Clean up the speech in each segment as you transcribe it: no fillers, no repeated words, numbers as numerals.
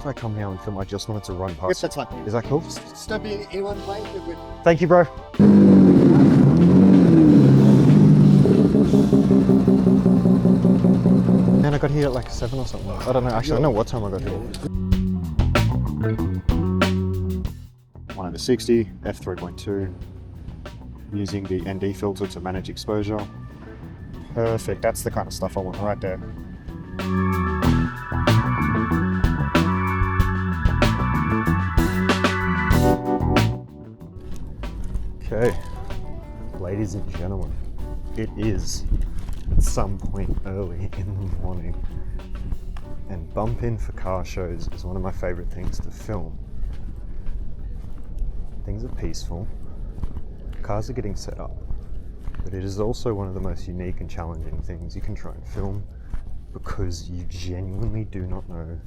If I come now and film, I just wanted to run past. Yep, that's fine. Is that cool? Just don't be in anyone's way. We're good. Thank you, bro. Man, I got here at like 7 or something. I don't know, actually, I don't know what time I got here. 1/60, f3.2. Using the ND filter to manage exposure. Perfect, that's the kind of stuff I want right there. Okay, ladies and gentlemen, it is at some point early in the morning, and bump in for car shows is one of my favorite things to film. Things are peaceful, cars are getting set up, but it is also one of the most unique and challenging things you can try and film because you genuinely do not know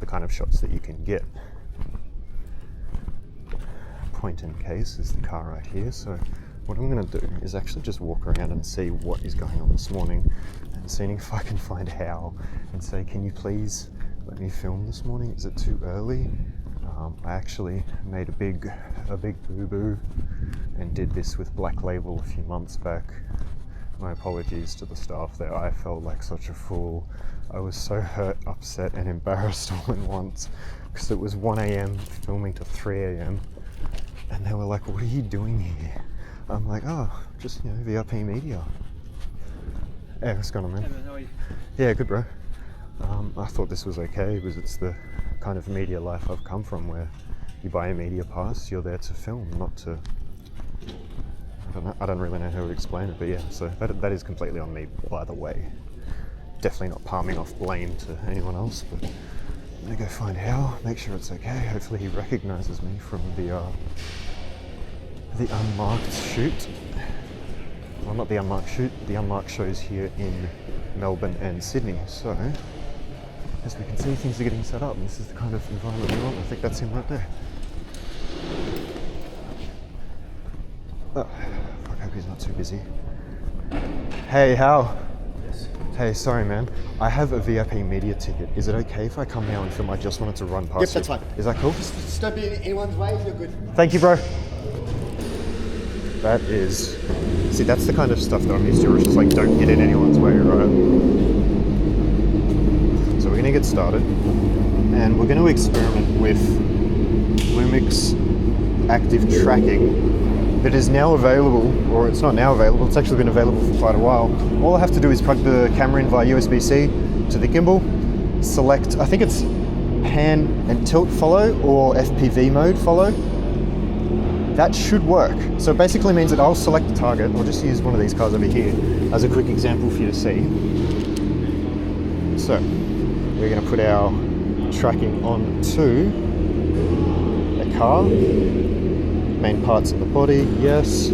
the kind of shots that you can get. Point in case is the car right here, so what I'm going to do is actually just walk around and see what is going on this morning and seeing if I can find how and say, can you please let me film this morning? Is it too early? I actually made a big boo-boo and did this with Black Label a few months back. My apologies to the staff there. I felt like such a fool. I was so hurt, upset and embarrassed all at once because it was 1 a.m. filming to 3 a.m. and they were like, what are you doing here? I'm like, oh, just, VIP media. Hey, what's going on, man? Hey man, how are you? Yeah, good, bro. I thought this was okay because it's the kind of media life I've come from where you buy a media pass, you're there to film, not to... I don't really know how to explain it, but yeah, so that is completely on me, by the way. Definitely not palming off blame to anyone else, but I'm gonna go find Hal, make sure it's okay. Hopefully he recognizes me from the unmarked shoot. Well, not the unmarked shoot, the unmarked shows here in Melbourne and Sydney. So, as we can see, things are getting set up, and this is the kind of environment we want. I think that's him right there. Oh, I hope he's not too busy. Hey, Hal. Yes. Hey, sorry man. I have a VIP media ticket. Is it okay if I come now and film? I just wanted to run past Yep, that's fine. Is that cool? Just don't be in anyone's way. We're good. Thank you, bro. That is... See, that's the kind of stuff that I'm used to, where it's just like, don't get in anyone's way, right? So we're going to get started, and we're going to experiment with LUMIX active tracking that is now available, or it's not now available, it's actually been available for quite a while. All I have to do is plug the camera in via USB-C to the gimbal, select, I think it's pan and tilt follow, or FPV mode follow. That should work. So it basically means that I'll select the target. I'll just use one of these cars over here as a quick example for you to see. So we're going to put our tracking onto a car. Main parts of the body, yes.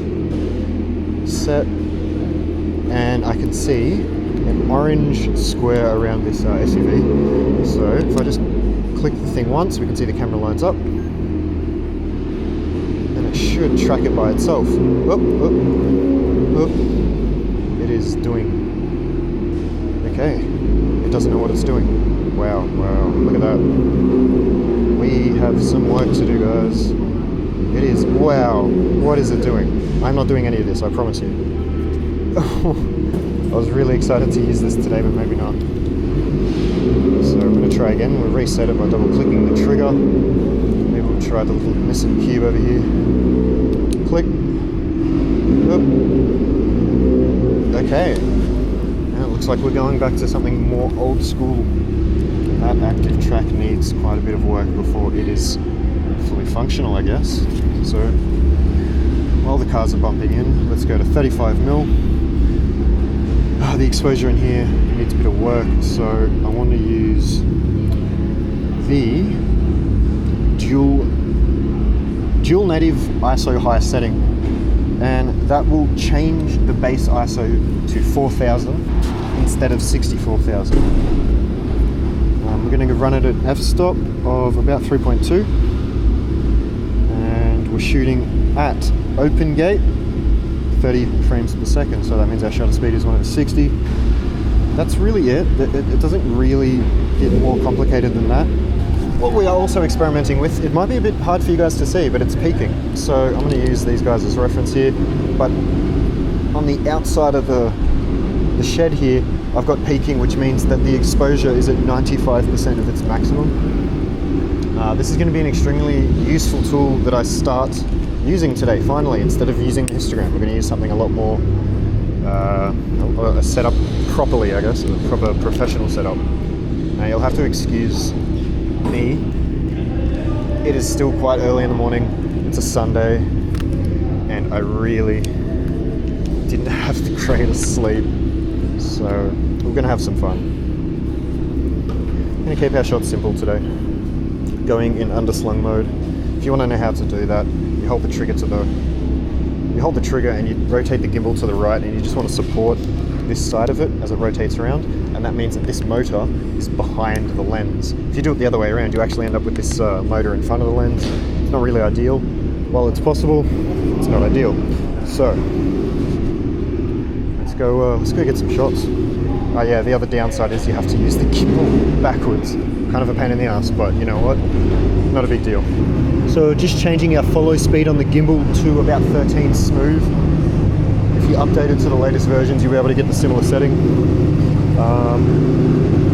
Set. And I can see an orange square around this SUV. So if I just click the thing once, we can see the camera lines up. It should track it by itself. Oop, oop, oop. It is doing. Okay. It doesn't know what it's doing. Wow, wow, look at that. We have some work to do, guys. It is, wow. What is it doing? I'm not doing any of this, I promise you. I was really excited to use this today, but maybe not. So I'm going to try again. We'll reset it by double clicking the trigger. Maybe we'll try the little missing cube over here. Click. Oop. Okay. And it looks like we're going back to something more old school. That active track needs quite a bit of work before it is fully functional, I guess. So while the cars are bumping in, let's go to 35mm. The exposure in here needs a bit of work, so I want to use the dual native ISO high setting, and that will change the base ISO to 4000 instead of 64,000. We're going to run it at f-stop of about 3.2, and we're shooting at open gate 30 frames per second, so that means our shutter speed is 1/60. That's really it. It doesn't really get more complicated than that. what we are also experimenting with, it might be a bit hard for you guys to see, but it's peaking. So I'm going to use these guys as reference here, but on the outside of the shed here, I've got peaking, which means that the exposure is at 95% of its maximum. This is going to be an extremely useful tool that I start using today, finally. Instead of using the histogram, we're going to use something a lot more, a setup properly, I guess, a proper professional setup. Now you'll have to excuse me. It is still quite early in the morning. It's a Sunday, and I really didn't have the greatest sleep. So we're going to have some fun. I'm going to keep our shots simple today. Going in underslung mode. If you want to know how to do that, you hold the trigger and you rotate the gimbal to the right, and you just want to support this side of it as it rotates around, and that means that this motor is behind the lens. If you do it the other way around, you actually end up with this motor in front of the lens. It's not really ideal. While it's possible, it's not ideal. So let's go get some shots. Oh yeah, the other downside is you have to use the gimbal backwards. Kind of a pain in the ass, but you know what? Not a big deal. So just changing our follow speed on the gimbal to about 13 smooth. If you update it to the latest versions, you'll be able to get the similar setting.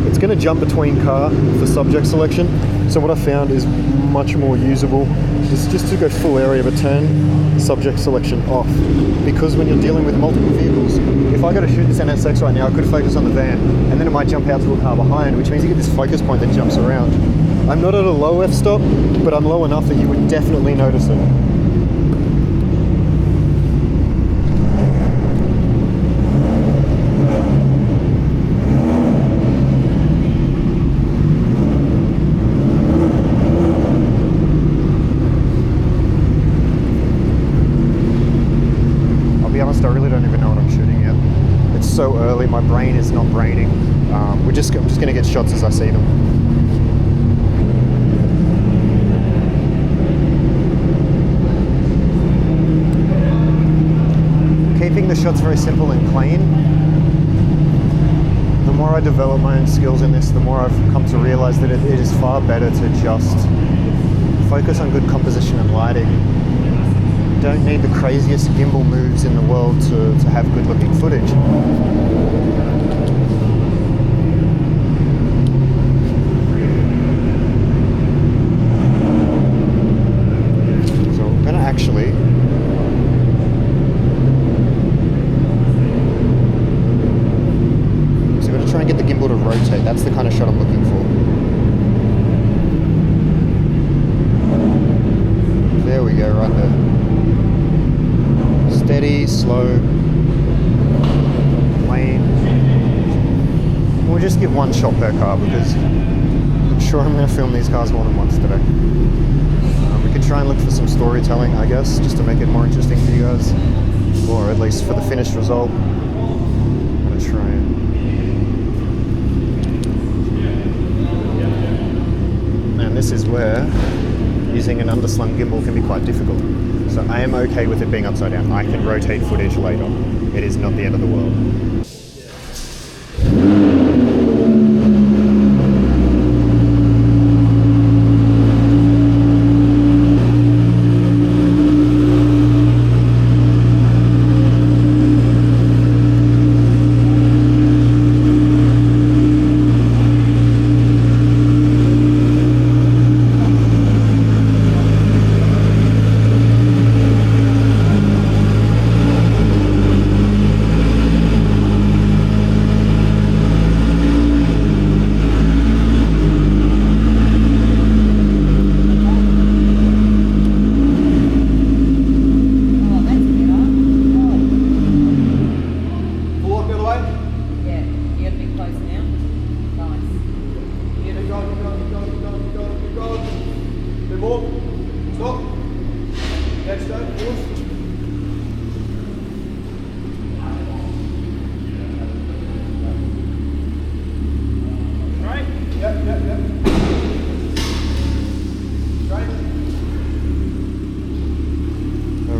It's going to jump between car for subject selection. So what I found is much more usable is just to go full area but turn subject selection off. Because when you're dealing with multiple vehicles, if I go to shoot this NSX right now, I could focus on the van and then it might jump out to a car behind, which means you get this focus point that jumps around. I'm not at a low f-stop, but I'm low enough that you would definitely notice it. I'll be honest, I really don't even know what I'm shooting yet. It's so early, my brain is not braining. I'm just going to get shots as I see them. Keeping the shots very simple and clean. The more I develop my own skills in this, the more I've come to realize that it is far better to just focus on good composition and lighting. You don't need the craziest gimbal moves in the world to have good looking footage. So I'm going to actually try and get the gimbal to rotate. That's the kind of shot I'm looking for. There we go, right there. Steady, slow, plain. We'll just give one shot per car because I'm sure I'm going to film these cars more than once today. We could try and look for some storytelling, I guess, just to make it more interesting for you guys, or at least for the finished result. I'm going to try and this is where using an underslung gimbal can be quite difficult. So I am okay with it being upside down. I can rotate footage later. It is not the end of the world.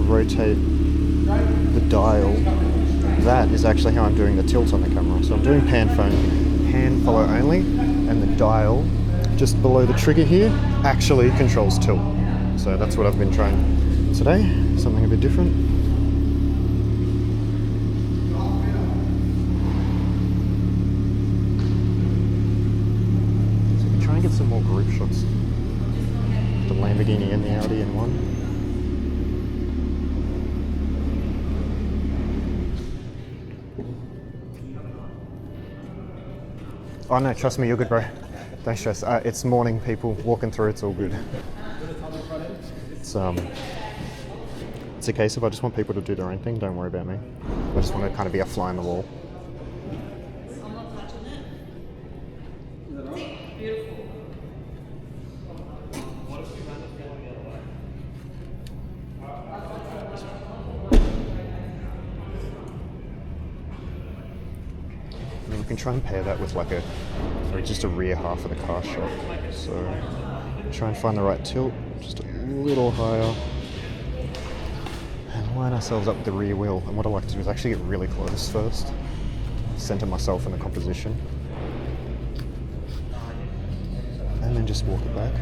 Rotate the dial. That is actually how I'm doing the tilt on the camera. So I'm doing pan follow only, and the dial just below the trigger here actually controls tilt. So that's what I've been trying today, something a bit different. So we can try and get some more group shots. The Lamborghini and the Audi in one. Oh no, trust me, you're good, bro. Don't stress. It's morning, people walking through. It's all good. It's a case of I just want people to do their own thing. Don't worry about me. I just want to kind of be a fly on the wall. I'm not touching it. Beautiful. I mean, we can try and pair that with like just a rear half of the car shot. So try and find the right tilt, just a little higher, and line ourselves up with the rear wheel. And what I like to do is actually get really close first, center myself in the composition, and then just walk it back.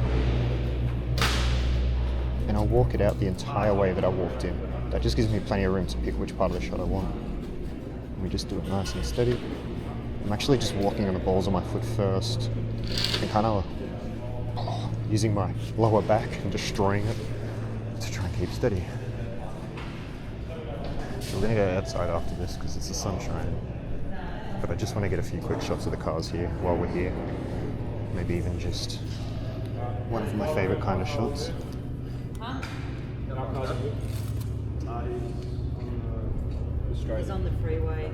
And I'll walk it out the entire way that I walked in. That just gives me plenty of room to pick which part of the shot I want. And we just do it nice and steady. I'm actually just walking on the balls of my foot first and kind of using my lower back and destroying it to try and keep steady. So we're going to go outside after this because it's the sunshine. But I just want to get a few quick shots of the cars here while we're here. Maybe even just one of my favourite kind of shots. He's on the freeway.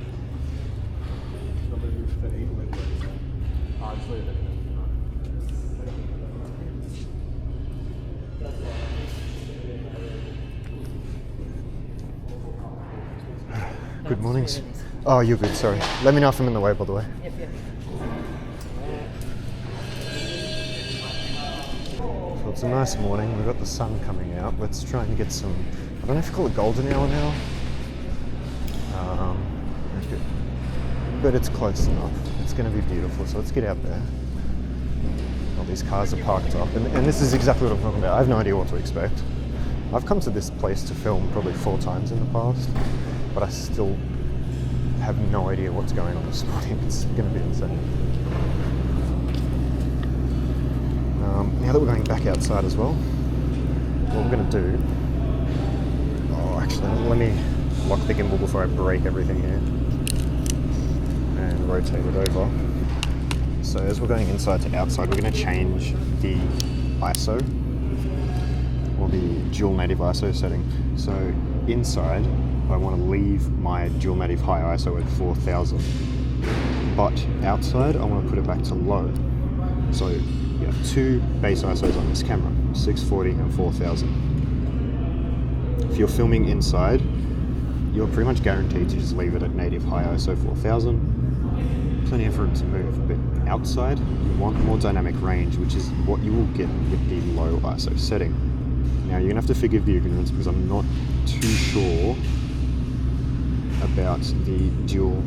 Good mornings. Oh, you're good, sorry. Let me know if I'm in the way, by the way. Yep. So it's a nice morning, we've got the sun coming out. Let's try and get some, I don't know if you call it golden hour now. But it's close enough. It's going to be beautiful, so let's get out there. All these cars are parked up, and this is exactly what I'm talking about. I have no idea what to expect. I've come to this place to film probably 4 times in the past, but I still have no idea what's going on this morning. It's going to be insane. Now that we're going back outside as well, what we're going to do... Oh, actually, let me lock the gimbal before I break everything here. And rotate it over. So as we're going inside to outside, we're going to change the ISO, or the dual native ISO setting. So inside, I want to leave my dual native high ISO at 4000, but outside, I want to put it back to low. So you have 2 base ISOs on this camera, 640 and 4000. If you're filming inside, you're pretty much guaranteed to just leave it at native high ISO 4000. Plenty of room to move, but outside you want more dynamic range, which is what you will get with the low ISO setting. Now you're gonna have to forgive the ignorance because I'm not too sure about the dual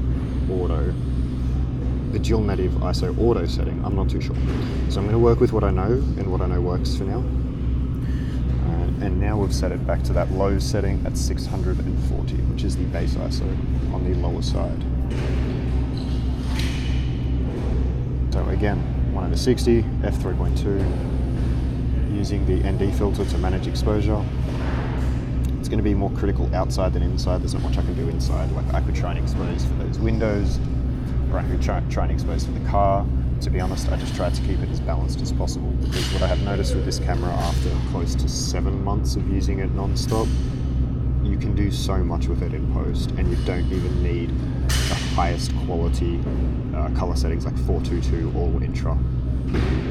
native ISO auto setting. I'm not too sure. So I'm gonna work with what I know, and what I know works for now. And now we've set it back to that low setting at 640, which is the base ISO on the lower side. So again, 1/60, f3.2, using the ND filter to manage exposure. It's going to be more critical outside than inside. There's not much I can do inside. Like I could try and expose for those windows, or I could try and expose for the car. To be honest, I just tried to keep it as balanced as possible, because what I have noticed with this camera after close to 7 months of using it non-stop, you can do so much with it in post, and you don't even need the highest quality color settings like 422 or Intra.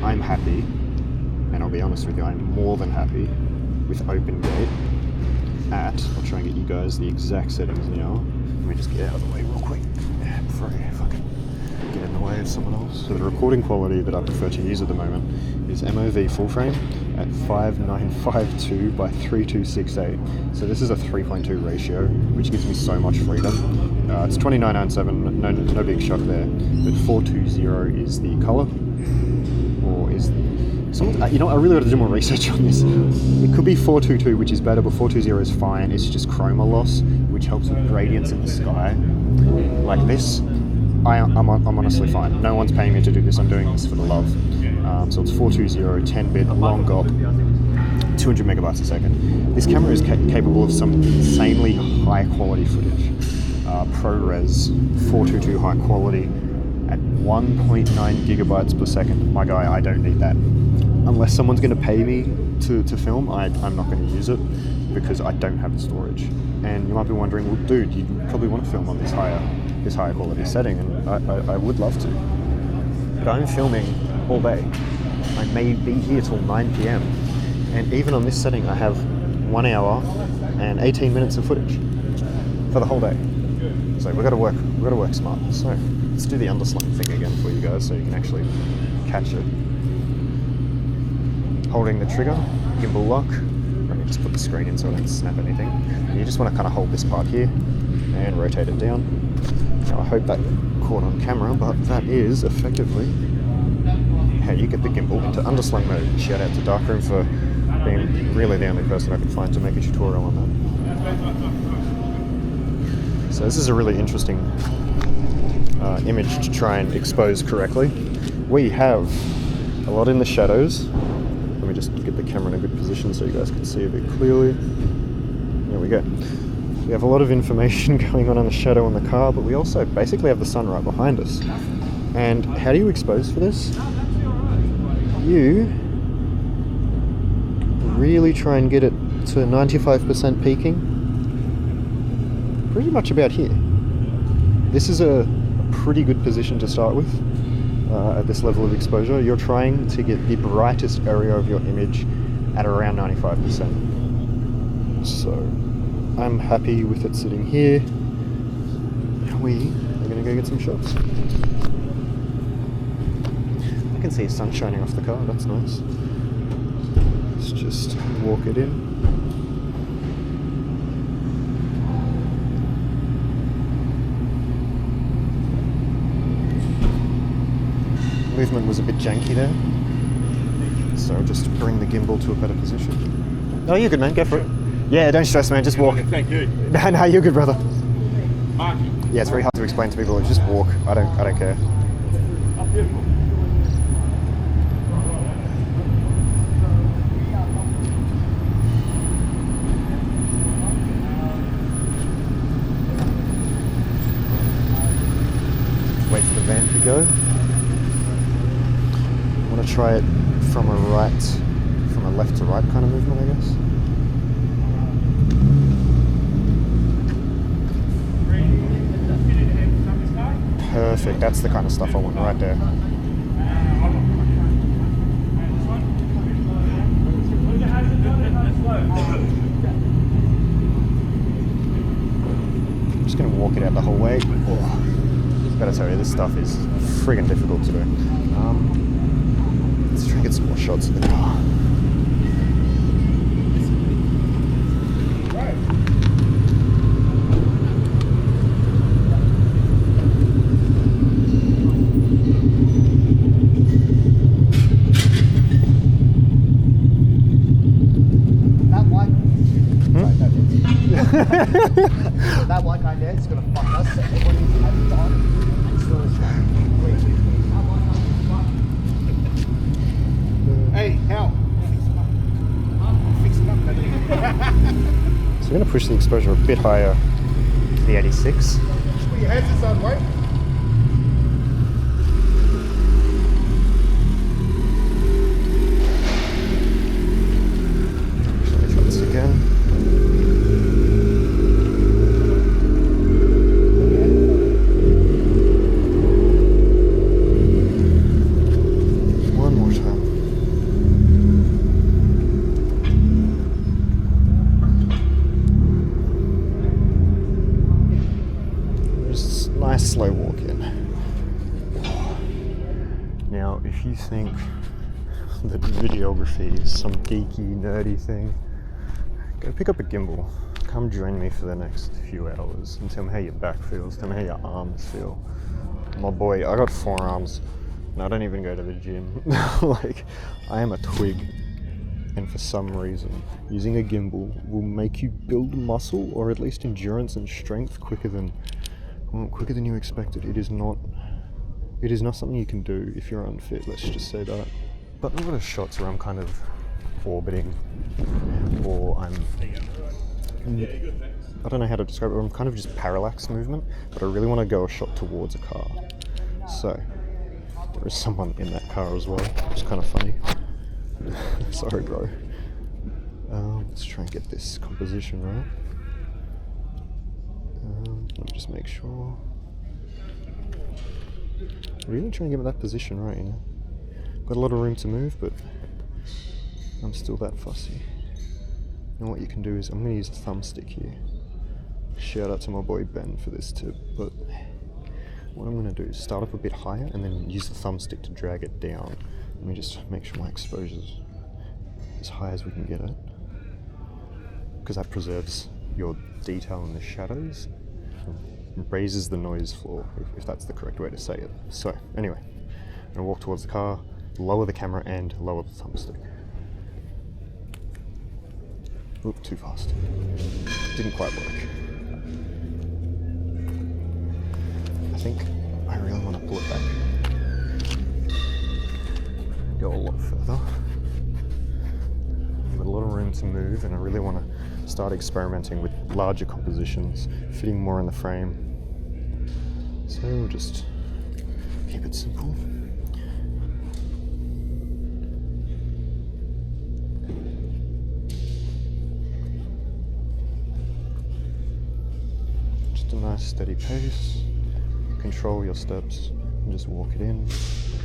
I'm happy, and I'll be honest with you, I'm more than happy with OpenGate at, I'll try and get you guys the exact settings now. Let me just get out of the way real quick before I fucking get in the way of someone else. So the recording quality that I prefer to use at the moment is MOV full frame at 5952 by 3268. So this is a 3.2 ratio, which gives me so much freedom. It's 2997, no big shock there, but 420 is the color, or is You know, I really got to do more research on this. It could be 422, which is better, but 420 is fine. It's just chroma loss, which helps with gradients in the sky. Like this, I'm honestly fine. No one's paying me to do this. I'm doing this for the love. So it's 420, 10-bit, long GOP, 200 megabytes a second. This camera is capable of some insanely high quality footage. ProRes 422 high quality at 1.9 gigabytes per second. My guy, I don't need that. Unless someone's going to pay me to film, I'm not going to use it because I don't have the storage. And you might be wondering, well, dude, you probably want to film on this higher quality setting, and I would love to. But I'm filming all day. I may be here till 9 p.m. And even on this setting, I have 1 hour and 18 minutes of footage for the whole day. So we've got to work smart. So let's do the underslung thing again for you guys so you can actually catch it. Holding the trigger, gimbal lock. Let me just put the screen in so I don't snap anything. And you just want to kind of hold this part here and rotate it down. Now I hope that caught on camera, but that is effectively how you get the gimbal into underslung mode. Shout out to Darkroom for being really the only person I could find to make a tutorial on that. So this is a really interesting image to try and expose correctly. We have a lot in the shadows. Let me just get the camera in a good position so you guys can see a bit clearly. There we go. We have a lot of information going on in the shadow on the car, but we also basically have the sun right behind us. And how do you expose for this? You really try and get it to 95% peaking. Pretty much about here. This is a pretty good position to start with. At this level of exposure, you're trying to get the brightest area of your image at around 95%. So I'm happy with it sitting here. We are going to go get some shots. I can see sun shining off the car, that's nice. Let's just walk it in. Movement was a bit janky there, so I'll just bring the gimbal to a better position. Oh, you're good, man. Go for it. Yeah, don't stress, man. Just walk. Thank you. No, you're good, brother. Mark. Yeah, it's very hard to explain to people. Just walk. I don't care. Wait for the van to go. Try it from a left to right kind of movement, I guess. Perfect, that's the kind of stuff I want right there. I'm just going to walk it out the whole way. Oh, gotta tell you, this stuff is friggin' difficult to do. Let's try and get some more shots in the car. That white that white guy there is gonna fuck us. Everybody needs to have it on and slow us down. Hey, Hal. Fix it up, buddy. So we're going to push the exposure a bit higher to the 86. Put your hands inside, right? Let me try this again. Slow walk in. Now, if you think that videography is some geeky, nerdy thing, go pick up a gimbal. Come join me for the next few hours and tell me how your back feels, tell me how your arms feel. My boy, I got forearms and I don't even go to the gym. Like, I am a twig, and for some reason, using a gimbal will make you build muscle, or at least endurance and strength, quicker than you expected. It is not something you can do if you're unfit, let's just say that. But a lot of shots where I'm kind of orbiting, or I don't know how to describe it, I'm kind of just parallax movement, but I really want to go a shot towards a car. So, there is someone in that car as well, which is kind of funny. Sorry, bro. Let's try and get this composition right. Let me just make sure. Really try and get that position right, you know? Got a lot of room to move, but I'm still that fussy. And what you can do is, I'm going to use a thumbstick here. Shout out to my boy Ben for this tip, but what I'm going to do is start up a bit higher and then use the thumbstick to drag it down. Let me just make sure my exposure's as high as we can get it, because that preserves your detail in the shadows and raises the noise floor, if that's the correct way to say it. So anyway, I'm going to walk towards the car, lower the camera and lower the thumbstick. Oop, too fast. Didn't quite work. I think I really want to pull it back. Go a lot further. Got a lot of room to move, and I really want to start experimenting with larger compositions, fitting more in the frame. So we'll just keep it simple. Just a nice steady pace. Control your steps and just walk it in.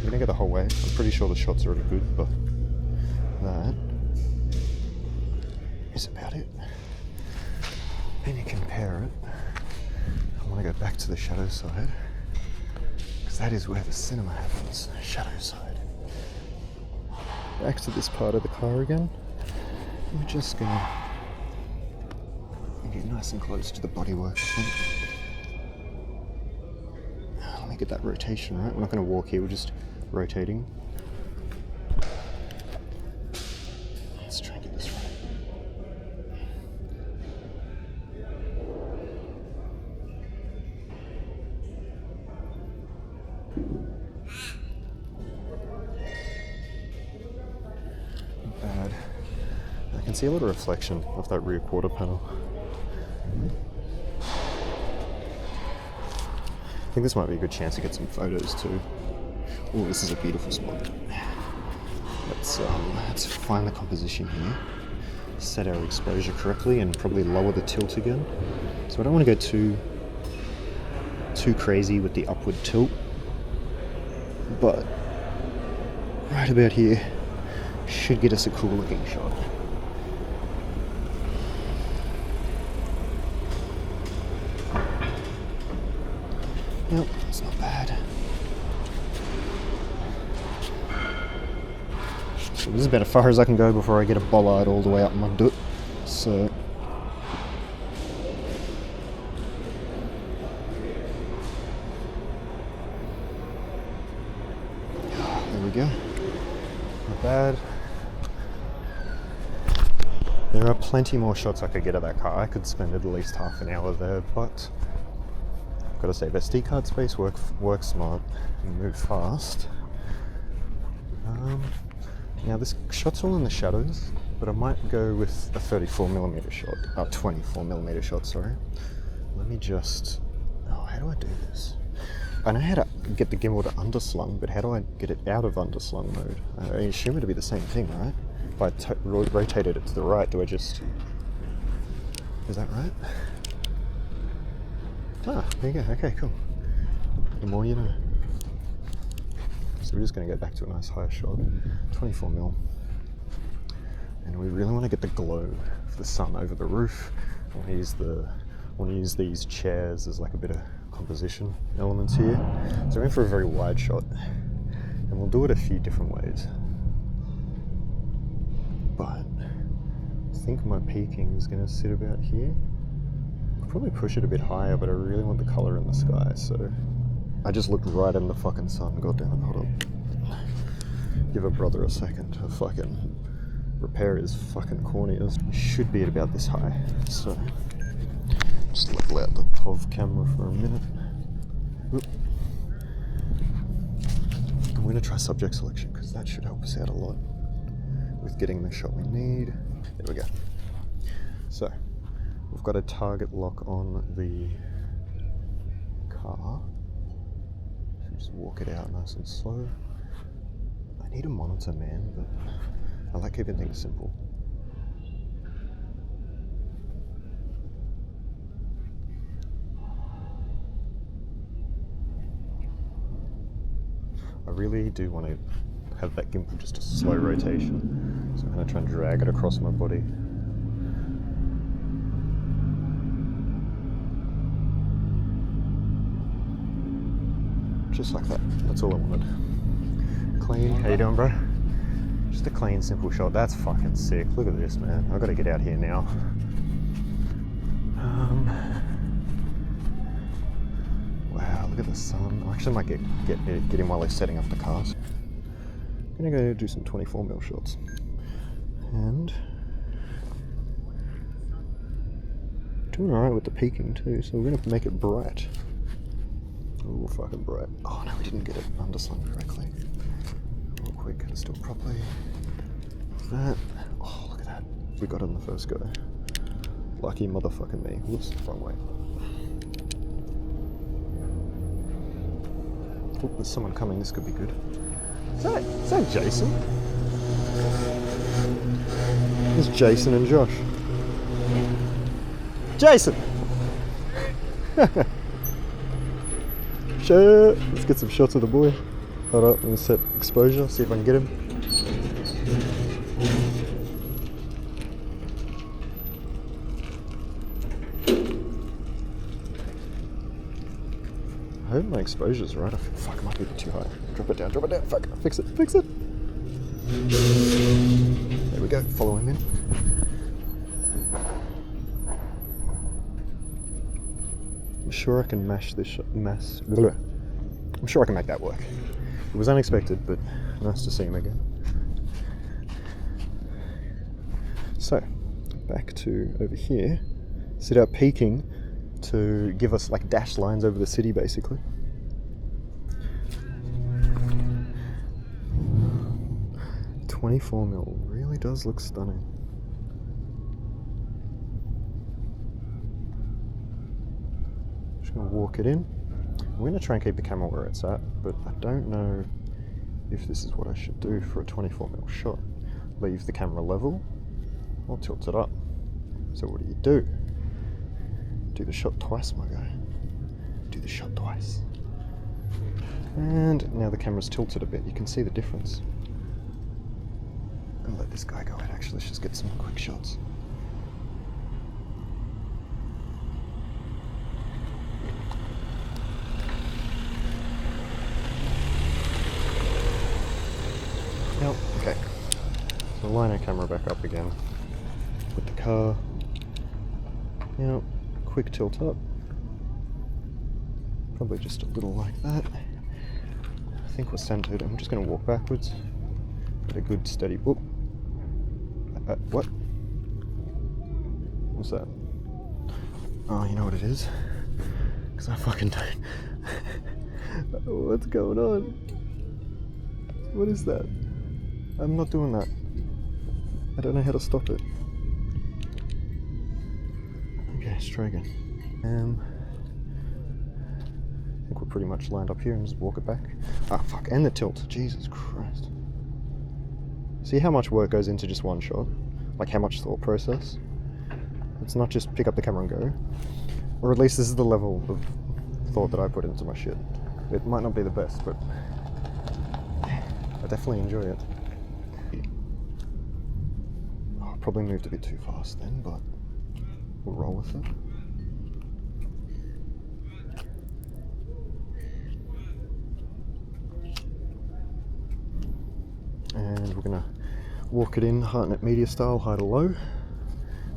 You're gonna go the whole way. I'm pretty sure the shot's already good, but that is about it. And you compare it. I want to go back to the shadow side, because that is where the cinema happens, shadow side. Back to this part of the car again. We're just gonna get nice and close to the bodywork, I think. Let me get that rotation right. We're not going to walk here, we're just rotating. Let's try and get this right. Not bad. I can see a lot of reflection off that rear quarter panel. I think this might be a good chance to get some photos too. Oh, this is a beautiful spot. Let's find the composition here, set our exposure correctly, and probably lower the tilt again. So I don't want to go too crazy with the upward tilt, but right about here should get us a cool looking shot. Yep, it's not bad. So this is about as far as I can go before I get a bollard all the way up my dut. So there we go. Not bad. There are plenty more shots I could get of that car. I could spend at least half an hour there, but got to save SD card space, work smart, and move fast. Now this shot's all in the shadows, but I might go with a 34mm shot, 24mm shot, sorry. Let me just, how do I do this? I know how to get the gimbal to underslung, but how do I get it out of underslung mode? I assume it'd be the same thing, right? If I rotated it to the right, do I just, is that right? Ah, there you go. Okay, cool. The more you know. So we're just going to go back to a nice higher shot, 24mm, and we really want to get the glow of the sun over the roof. I want to use these chairs as like a bit of composition elements here. So we're in for a very wide shot, and we'll do it a few different ways. But I think my peaking is going to sit about here. Probably push it a bit higher, but I really want the color in the sky, so I just looked right in the fucking sun. God damn it, hold on. Give a brother a second to fucking repair his fucking corneas. Should be at about this high, so just level out the POV camera for a minute. Oop. I'm going to try subject selection because that should help us out a lot with getting the shot we need. There we go. So we've got a target lock on the car. So just walk it out nice and slow. I need a monitor, man, but I like keeping things simple. I really do want to have that gimbal just a slow rotation, so I'm going to try and drag it across my body. Just like that. That's all I wanted. Clean. How you doing, bro? Just a clean, simple shot. That's fucking sick. Look at this, man. I've got to get out here now. Wow, look at the sun. I actually might get in while they're setting up the cars. I'm gonna go do some 24mm shots. And doing alright with the peaking too, so we're gonna make it bright. Ooh, fucking bright. Oh no, we didn't get it underslung correctly. Real quick, let's do it properly. That. Oh, look at that. We got it on the first go. Lucky motherfucking me. Whoops, wrong way. Oh, there's someone coming. This could be good. Is that Jason? It's Jason and Josh. Jason! Sure. Let's get some shots of the boy. Hold up, I'm gonna set exposure, see if I can get him. I hope my exposure's right. Fuck, it might be a bit too high. Drop it down, fuck, fix it. There we go, follow him in. I'm sure I can mash this shot, I'm sure I can make that work. It was unexpected, but nice to see him again. So, back to over here. Set out peaking to give us like dashed lines over the city, basically. .24mm really does look stunning. Just gonna walk it in. I'm gonna try and keep the camera where it's at, but I don't know if this is what I should do for a 24mm shot. Leave the camera level or tilt it up. So what do? Do the shot twice, my guy. Do the shot twice. And now the camera's tilted a bit. You can see the difference. And let this guy go ahead. Actually, let's just get some quick shots. Yep, okay. So line our camera back up again. With the car. Yep. Quick tilt up, probably just a little like that. I think we're centered. I'm just going to walk backwards. Get a good steady. Whoop. What? What's that? Oh, you know what it is? Because I fucking don't. What's going on? What is that? I'm not doing that. I don't know how to stop it. Okay, let's try again. I think we're pretty much lined up here and just walk it back. Ah, fuck, and the tilt. Jesus Christ. See how much work goes into just one shot? Like how much thought process? It's not just pick up the camera and go. Or at least this is the level of thought that I put into my shit. It might not be the best, but I definitely enjoy it. Oh, I probably moved a bit too fast then, but we'll roll with it. And we're gonna walk it in Hartnett Media style, high to low.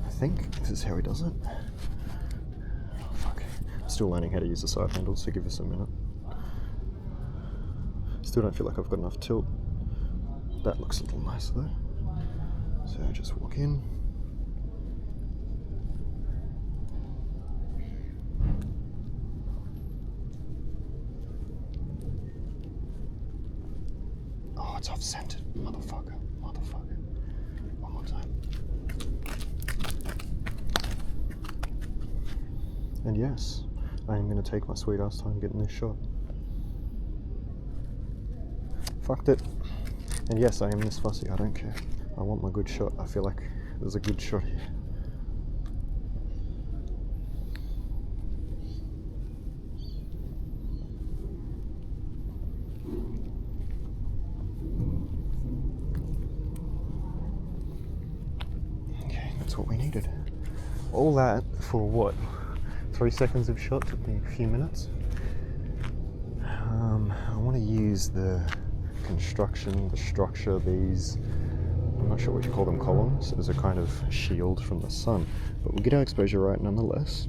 I think this is how he does it. Oh, fuck. I'm still learning how to use the side handles, so give us a minute. Still don't feel like I've got enough tilt. That looks a little nicer though. So just walk in. Oh, it's off-centered. Motherfucker. Motherfucker. One more time. And yes, I am going to take my sweet ass time getting this shot. Fucked it. And yes, I am this fussy. I don't care. I want my good shot. I feel like there's a good shot here. Okay, that's what we needed. All that for what? 3 seconds of shot took me a few minutes. I want to use the construction, the structure, these, I'm not sure what you call them, columns, as a kind of shield from the sun. But we'll get our exposure right nonetheless.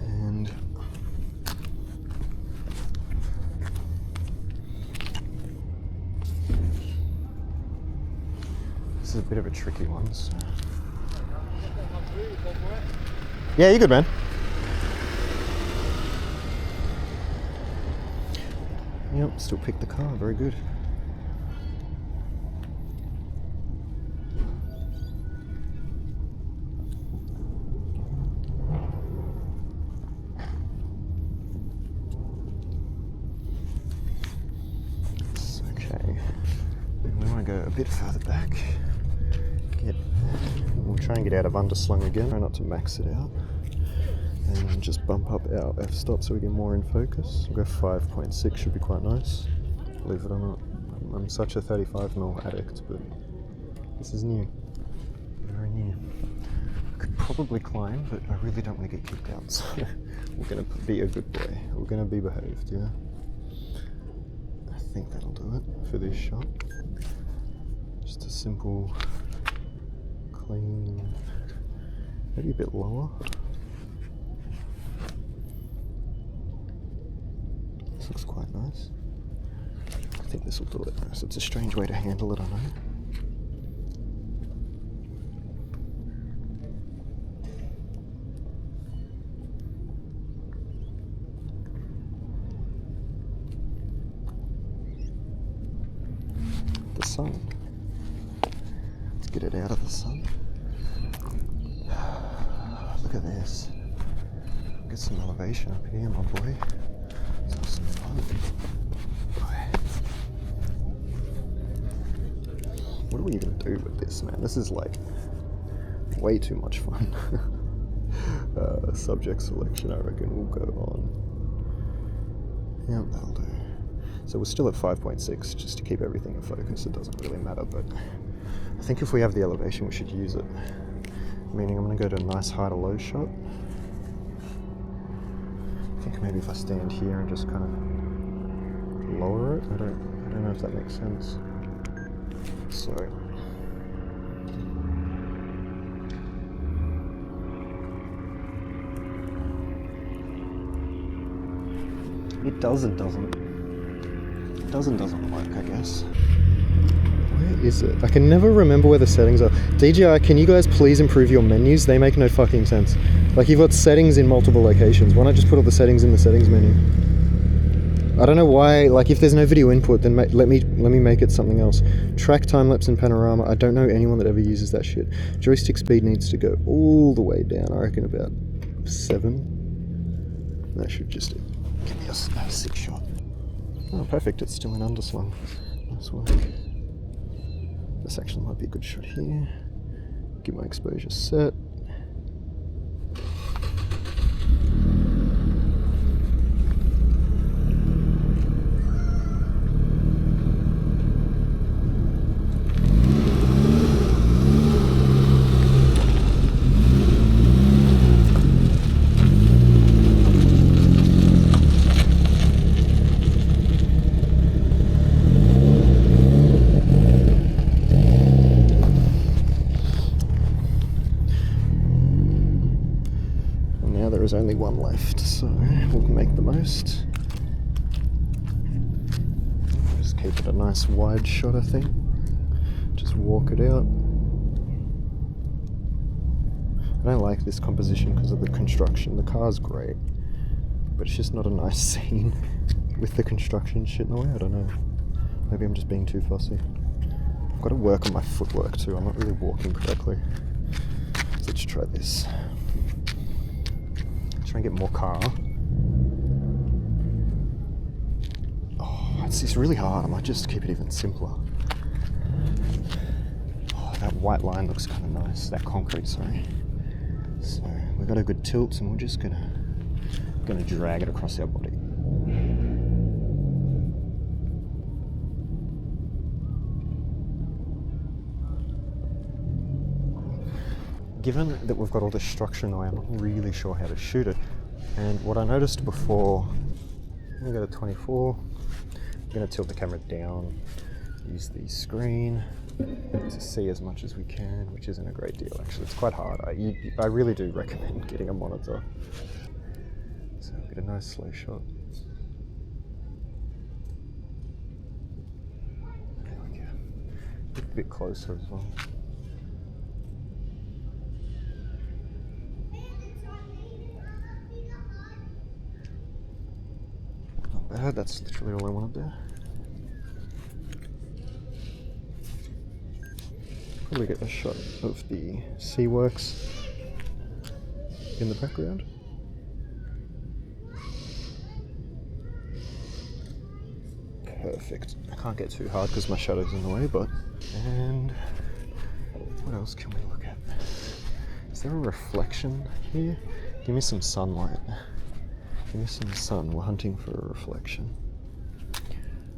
And this is a bit of a tricky one, so. Yeah, you're good, man. Yep, still picked the car, very good. It's okay. We want to go a bit further back. We'll try and get out of underslung again, try not to max it out. And just bump up our f-stop so we get more in focus. We'll go 5.6, should be quite nice. Believe it or not. I'm such a 35mm addict, but this is new. Very new. I could probably climb, but I really don't want to get kicked out, so we're going to be a good boy. We're going to be behaved, yeah? I think that'll do it for this shot. Just a simple, clean, maybe a bit lower. This looks quite nice. I think this will do it. So it's a strange way to handle it, I know. The sun. Let's get it out of the sun. Look at this. Get some elevation up here, my boy. Some fun. What are we gonna do with this, man? This is like way too much fun. Subject selection, I reckon, will go on. Yeah, that'll do. So we're still at 5.6, just to keep everything in focus. It doesn't really matter, but I think if we have the elevation, we should use it. Meaning I'm gonna go to a nice high to low shot. I think maybe if I stand here and just kind of lower it, I don't know if that makes sense. So it doesn't work, I guess. Where is it? I can never remember where the settings are. DJI, can you guys please improve your menus? They make no fucking sense. Like, you've got settings in multiple locations. Why not just put all the settings in the settings menu? I don't know why, like, if there's no video input, then let me make it something else. Track, time-lapse, and panorama. I don't know anyone that ever uses that shit. Joystick speed needs to go all the way down. I reckon about 7. That should just give me a 6 shot. Oh, perfect. It's still in underslung. Nice work. This actually might be a good shot here. Get my exposure set. There's only one left, so we'll make the most. Just keep it a nice wide shot, I think. Just walk it out. I don't like this composition because of the construction. The car's great, but it's just not a nice scene with the construction shit in the way. I don't know. Maybe I'm just being too fussy. I've got to work on my footwork too. I'm not really walking correctly. So let's try this. Try and get more car. Oh, it's really hard. I might just keep it even simpler. Oh, that white line looks kind of nice. That concrete, sorry. So we've got a good tilt, and we're just gonna drag it across our body. Given that we've got all this structure in the way, I'm not really sure how to shoot it. And what I noticed before, I'm gonna go to 24. I'm gonna tilt the camera down, use the screen to see as much as we can, which isn't a great deal actually. It's quite hard. I really do recommend getting a monitor. So I'll get a nice slow shot. There we go. Look a bit closer as well. Not bad, that's literally all I wanted there. Probably get a shot of the Seaworks in the background. Perfect. I can't get too hard because my shadow's in the way, but... And what else can we look at? Is there a reflection here? Give me some sunlight. Give me some sun. We're hunting for a reflection.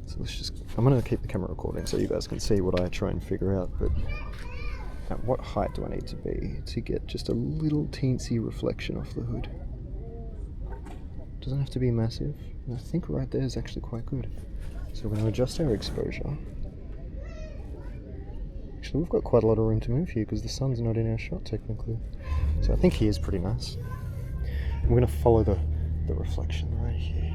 So let's just... I'm going to keep the camera recording so you guys can see what I try and figure out, but at what height do I need to be to get just a little teensy reflection off the hood? Doesn't have to be massive. And I think right there is actually quite good. So we're going to adjust our exposure. Actually, we've got quite a lot of room to move here because the sun's not in our shot technically. So I think here's pretty nice. And we're going to follow the reflection right here.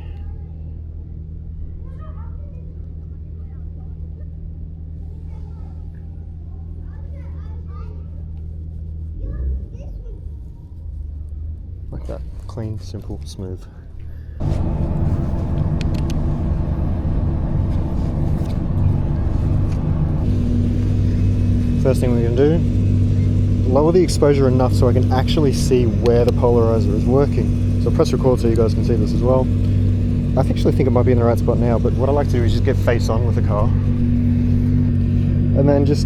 Like that. Clean, simple, smooth. First thing we're going to do, lower the exposure enough so I can actually see where the polarizer is working. So I'll press record so you guys can see this as well. I actually think it might be in the right spot now, but what I like to do is just get face on with the car. And then just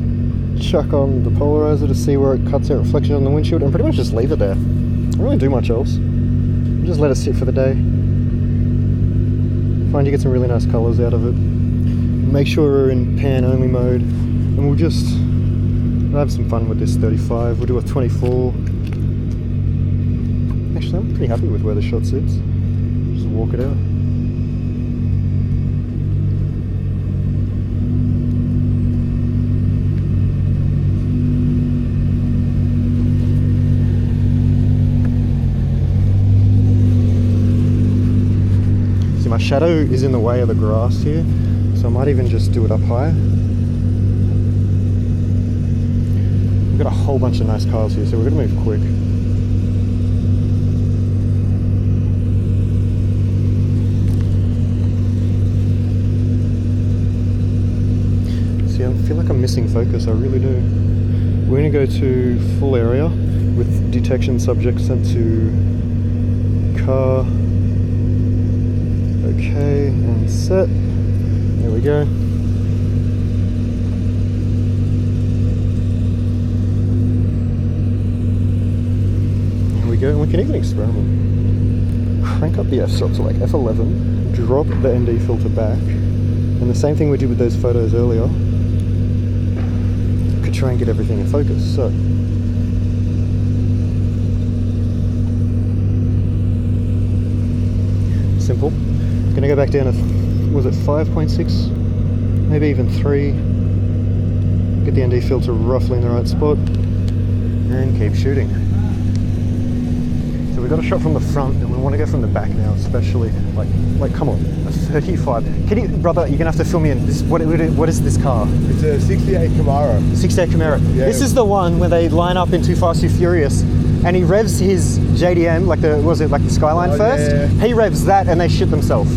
chuck on the polarizer to see where it cuts out reflection on the windshield and pretty much just leave it there. I don't really do much else. Just let it sit for the day. Find you get some really nice colours out of it. Make sure we're in pan only mode, and we'll have some fun with this 35. We'll do a 24. Actually, I'm pretty happy with where the shot sits. Just walk it out. My shadow is in the way of the grass here, so I might even just do it up higher. We've got a whole bunch of nice cars here, so we're going to move quick. See, I feel like I'm missing focus, I really do. We're going to go to full area with detection subject sent to car. Okay, and set. There we go. Here we go, and we can even experiment. Crank up the f-stop to like f11, drop the ND filter back, and the same thing we did with those photos earlier. Could try and get everything in focus. So simple. Gonna go back down to, was it 5.6? Maybe even 3. Get the ND filter roughly in the right spot and keep shooting. So we got a shot from the front, and we want to go from the back now, especially. Like, come on, a 35. Can you, brother? You're gonna have to fill me in. What is this car? It's a 68 Camaro. 68 Camaro. Yeah. This is the one where they line up in Too Fast Too Furious, and he revs his JDM, like the Skyline first. Yeah. He revs that, and they shit themselves.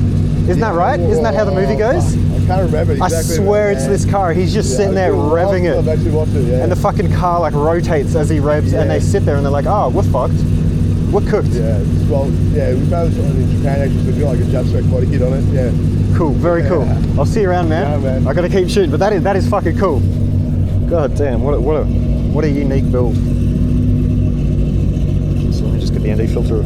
Isn't that right? Isn't that how the movie goes? I can't remember exactly. I swear it's this car. He's just sitting there revving it. I've actually watched it, yeah. And the fucking car like rotates as he revs, and they sit there and they're like, oh, we're fucked. We're cooked. Yeah, well, yeah, we found this one in Japan actually, so we've got like a jump body kit on it, yeah. Cool, very cool. I'll see you around, man. Yeah, man. I gotta keep shooting, but that is fucking cool. God damn, what a unique build. So let me just get the ND filter.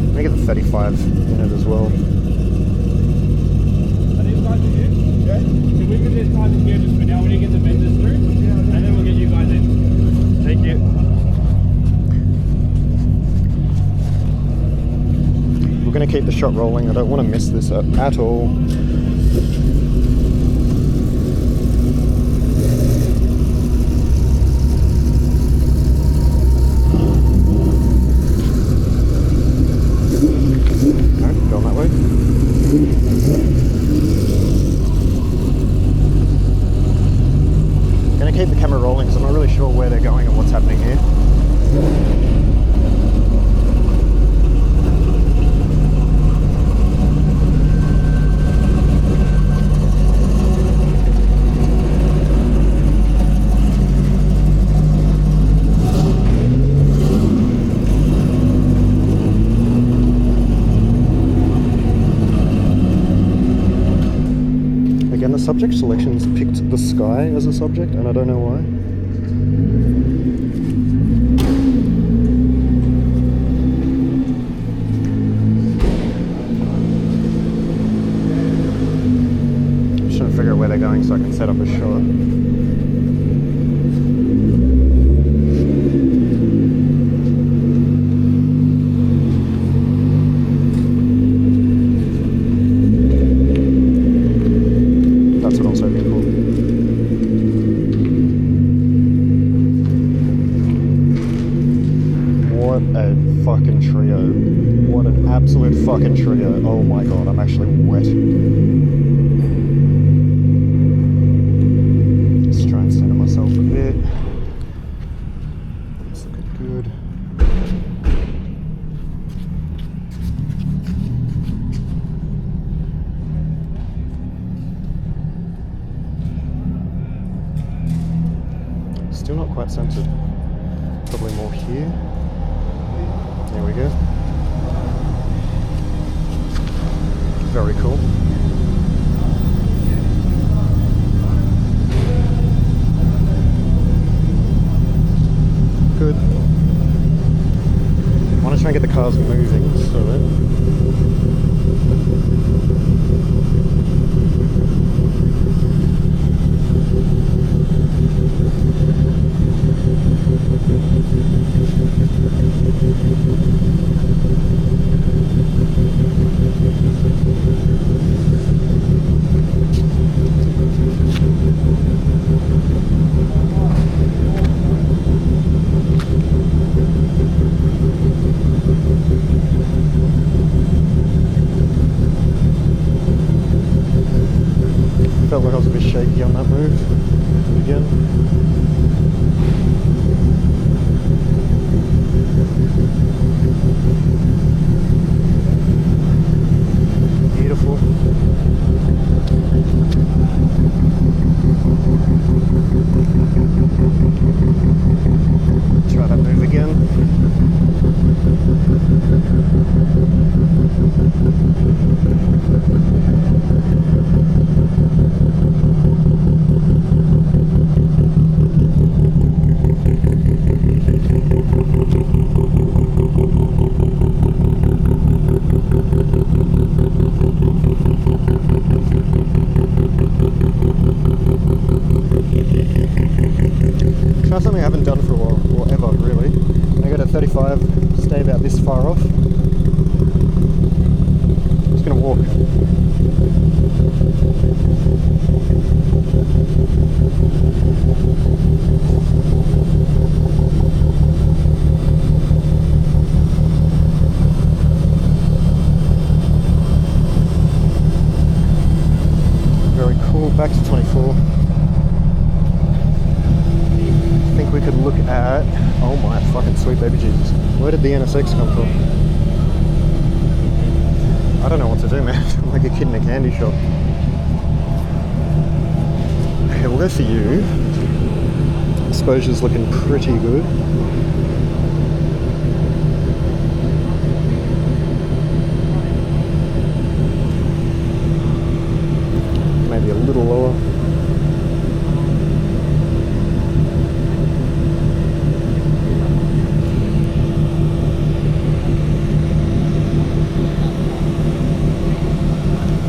Let me get the 35 in it as well. Are these guys in here? Yeah. Can we get these guys in here just for now? We need to get the vendors through, and then we'll get you guys in. Thank you. We're going to keep the shot rolling. I don't want to miss this at all. No, going that way. I'm going to keep the camera rolling because I'm not really sure where they're going and what's happening here. Again, the subject selection's picked the sky as a subject, and I don't know why. I'm just trying to figure out where they're going so I can set up a shot. Fucking trio. What an absolute fucking trio. Oh my god, I'm actually wet. Let's try and center myself a bit. That's looking good. Still not quite centered. Probably more here. There we go. Very cool. Good. I want to try and get the cars moving, so felt like I was a bit shaky on that move. Do it again. Beautiful. Try that move again. Try something I haven't done for a while, or ever really. I go to 35, stay about this far off. I'm just gonna walk. back to 24. I think we could look at, oh my fucking sweet baby Jesus. Where did the NSX come from? I don't know what to do, man. I'm like a kid in a candy shop. Okay, we'll go for you. Exposure's looking pretty good. Maybe a little lower.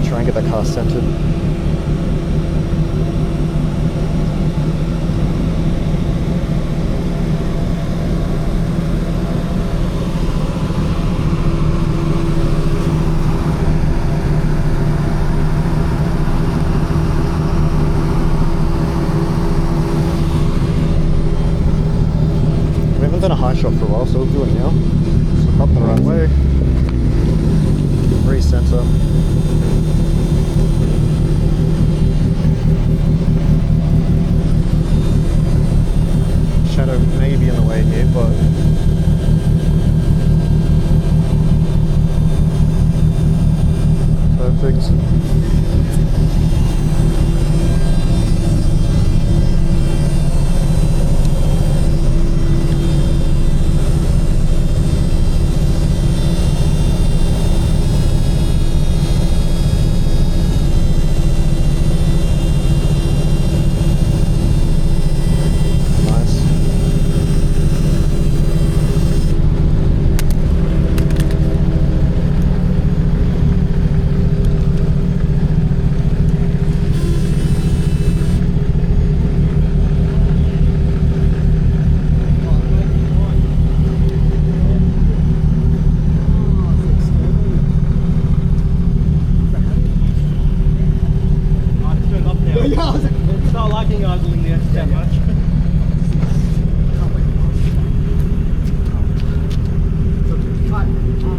Try and get that car centered. We haven't done a high shot for a while, so we'll do it now. Just look up the right way. Recenter. Shadow may be in the way here, but perfect. Not liking idling there that much.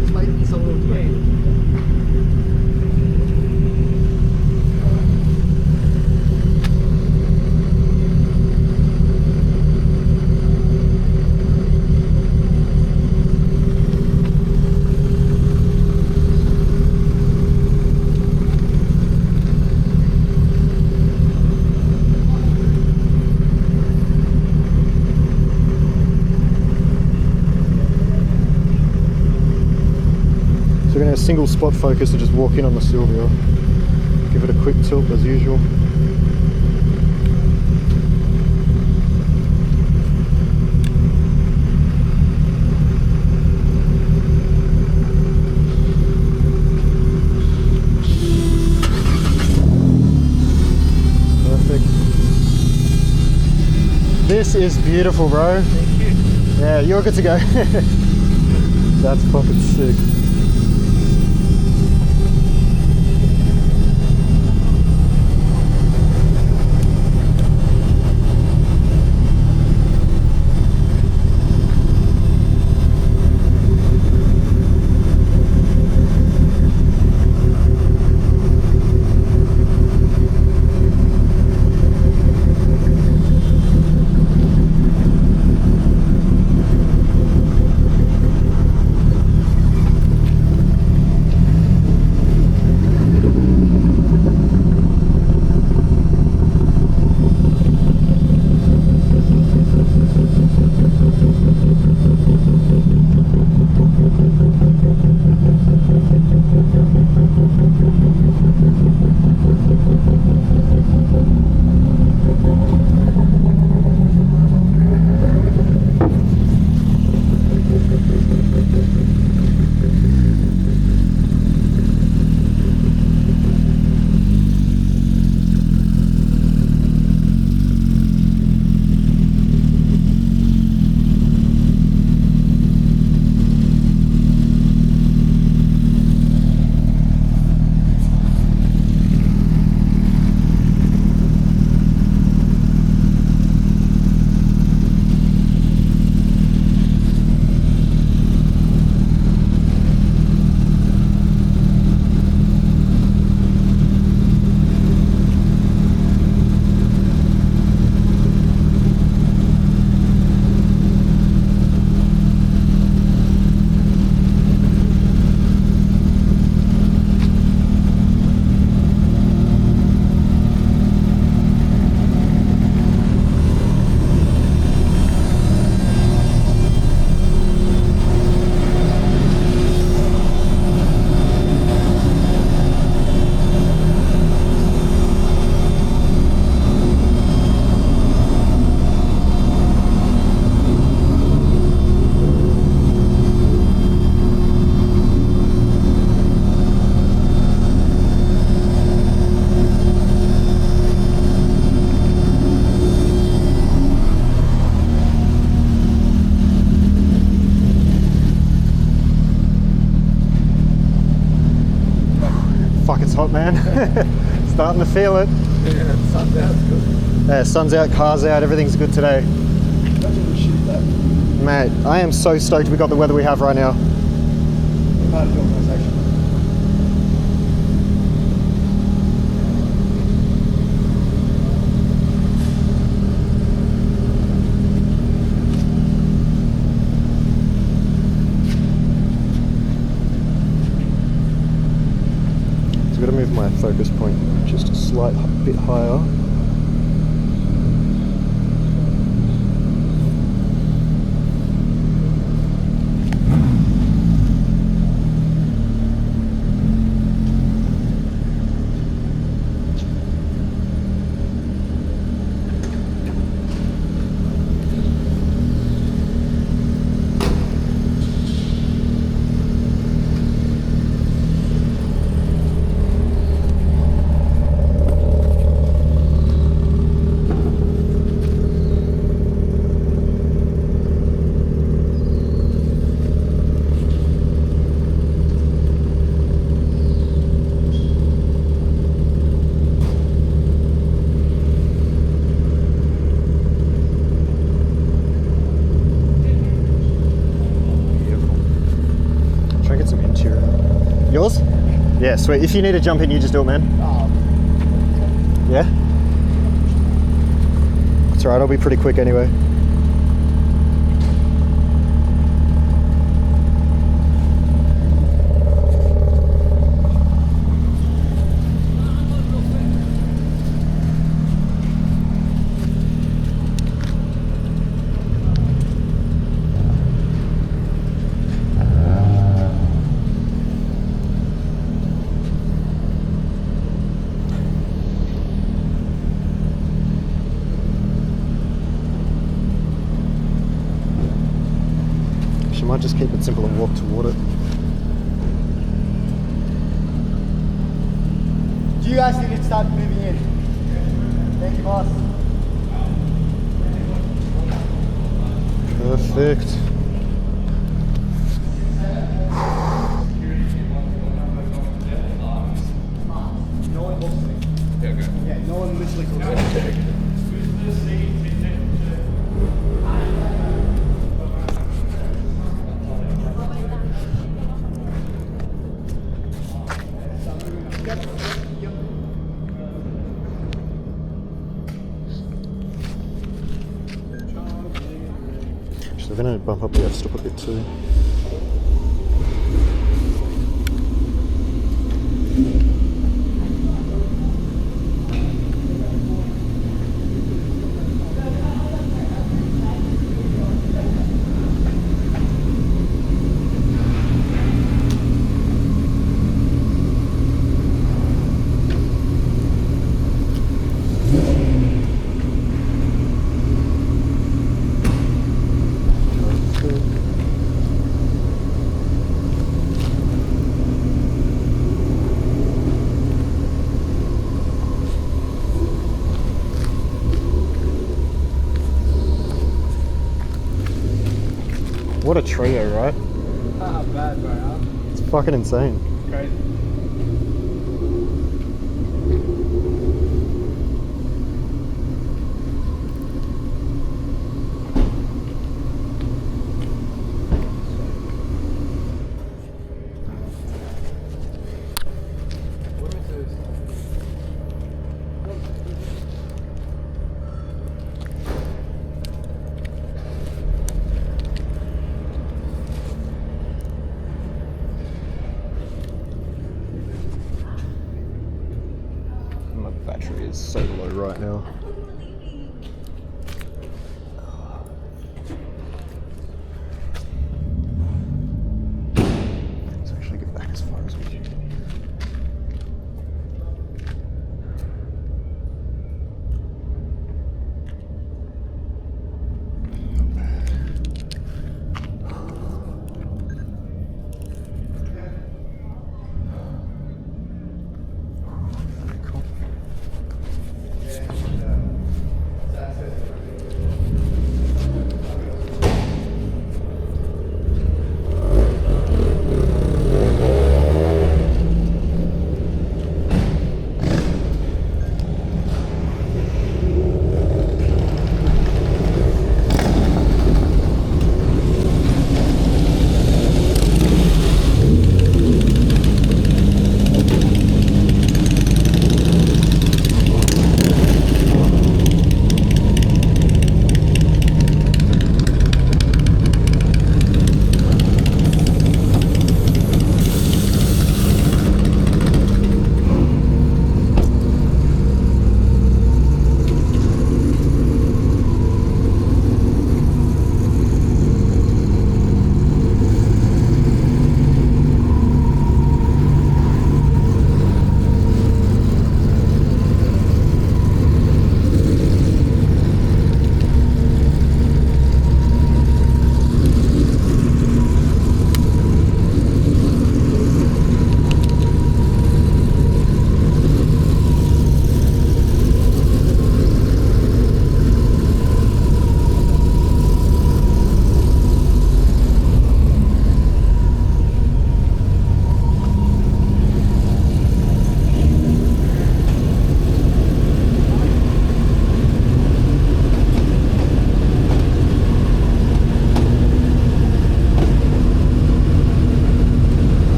Just wait until we'll do it. We're going to single spot focus and just walk in on the Silvia. Give it a quick tilt as usual. Perfect. This is beautiful, bro. Thank you. Yeah, you're good to go. That's fucking sick. hot, man. Starting to feel it. Yeah, sun's out, it's good. Yeah, sun's out, car's out, everything's good today. Imagine we shoot that. Mate, I am so stoked we got the weather we have right now. Part of the organisation. So I've got to move my focus point just a slight bit higher. Yours? Yeah, sweet. If you need to jump in, you just do it, man. Yeah? It's alright, I'll be pretty quick anyway. I might just keep it simple and walk toward it. Do you guys need to start moving in? Thank you, boss. Perfect. No one looks at me. Yeah, okay. Yeah, no one literally looks at me. So I'm going to bump up the f-stop a bit too. What a trio, right? Ah, bad, bro. Huh? It's fucking insane. Crazy. My battery is so low right now. Let's actually get back as far as we can. Not bad. Cool.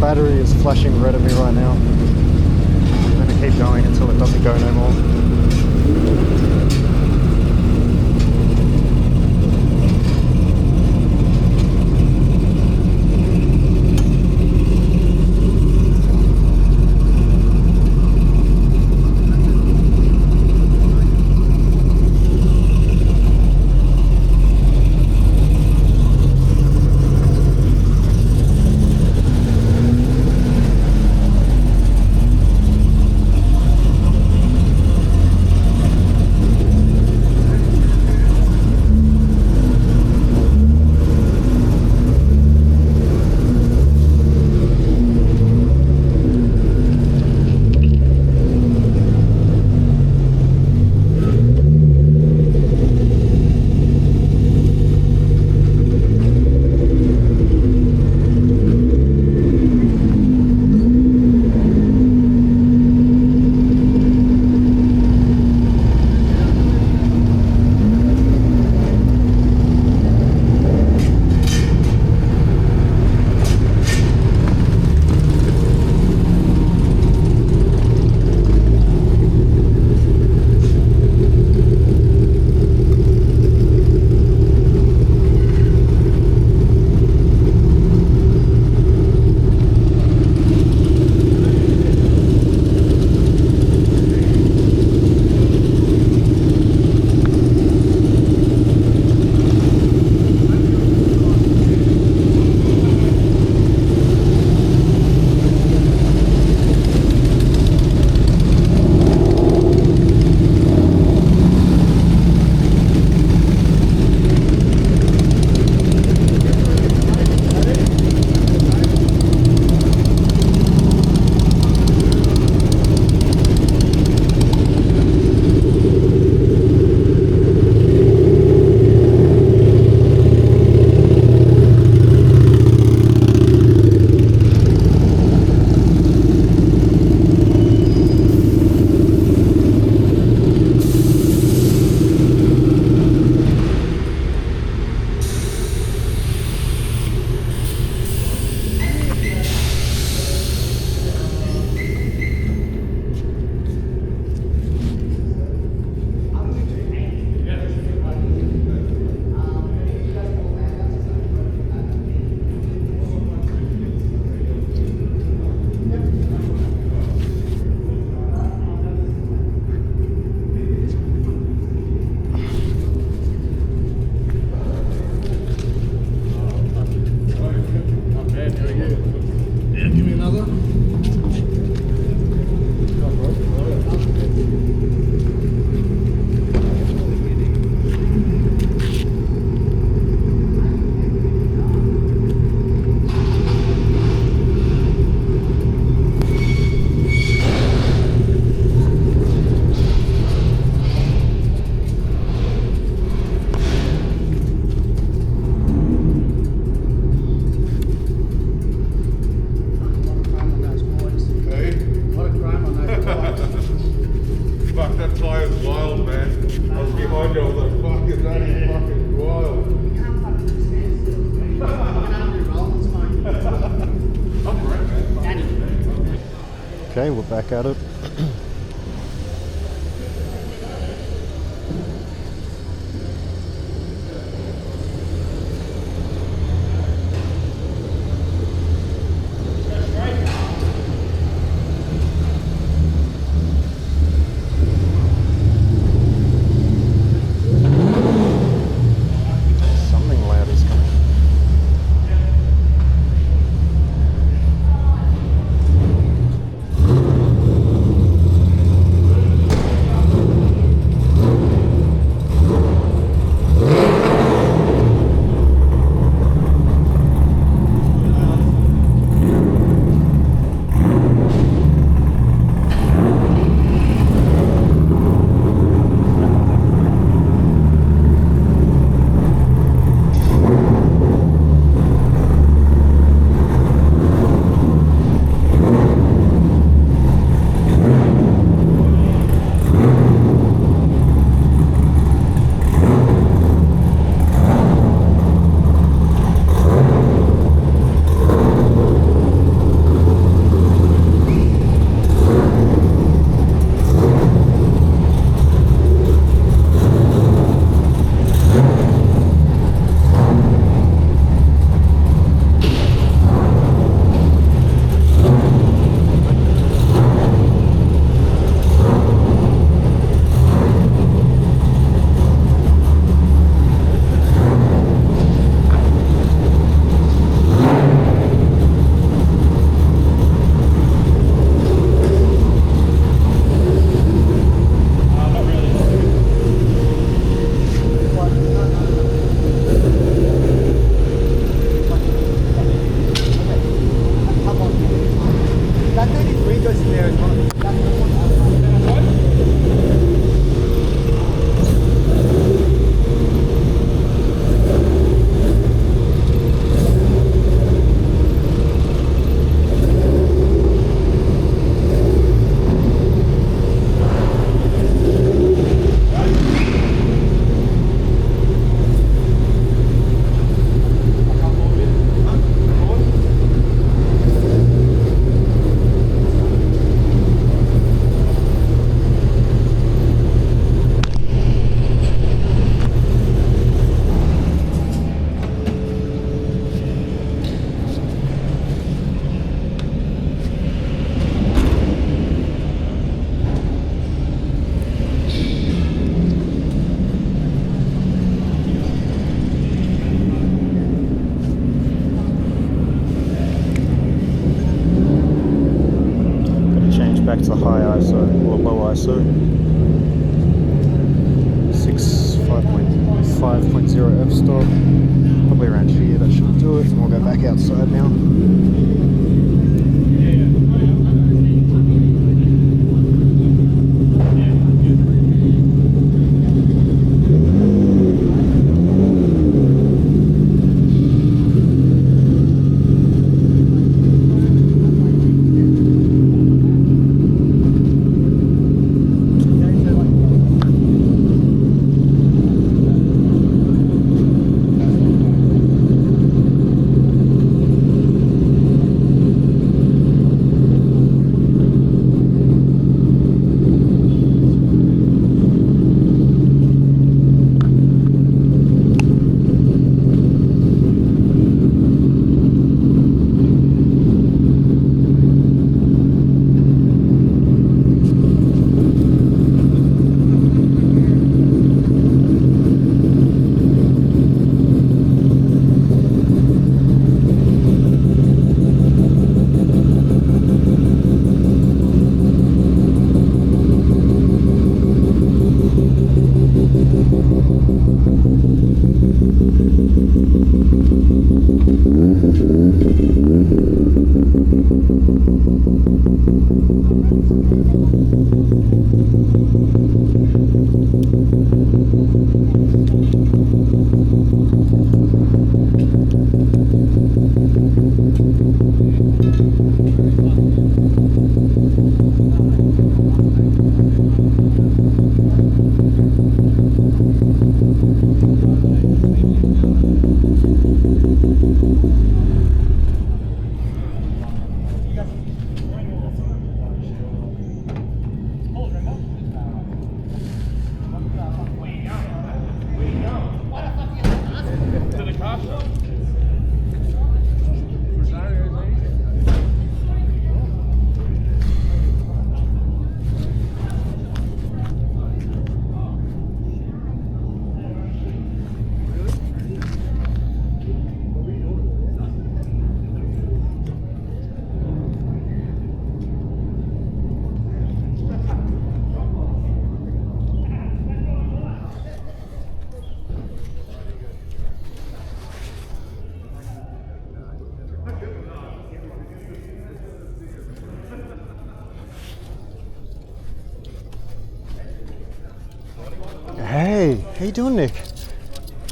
battery is flashing red at me right now. I'm going to keep going until it doesn't go no more. Okay, we're back at it. Something loud is coming. that 33 goes in there as well. That's the one back to high ISO or low ISO. 5.0 f-stop. Probably around here, that should do it. And we'll go back outside now. Hey, how you doing, Nick?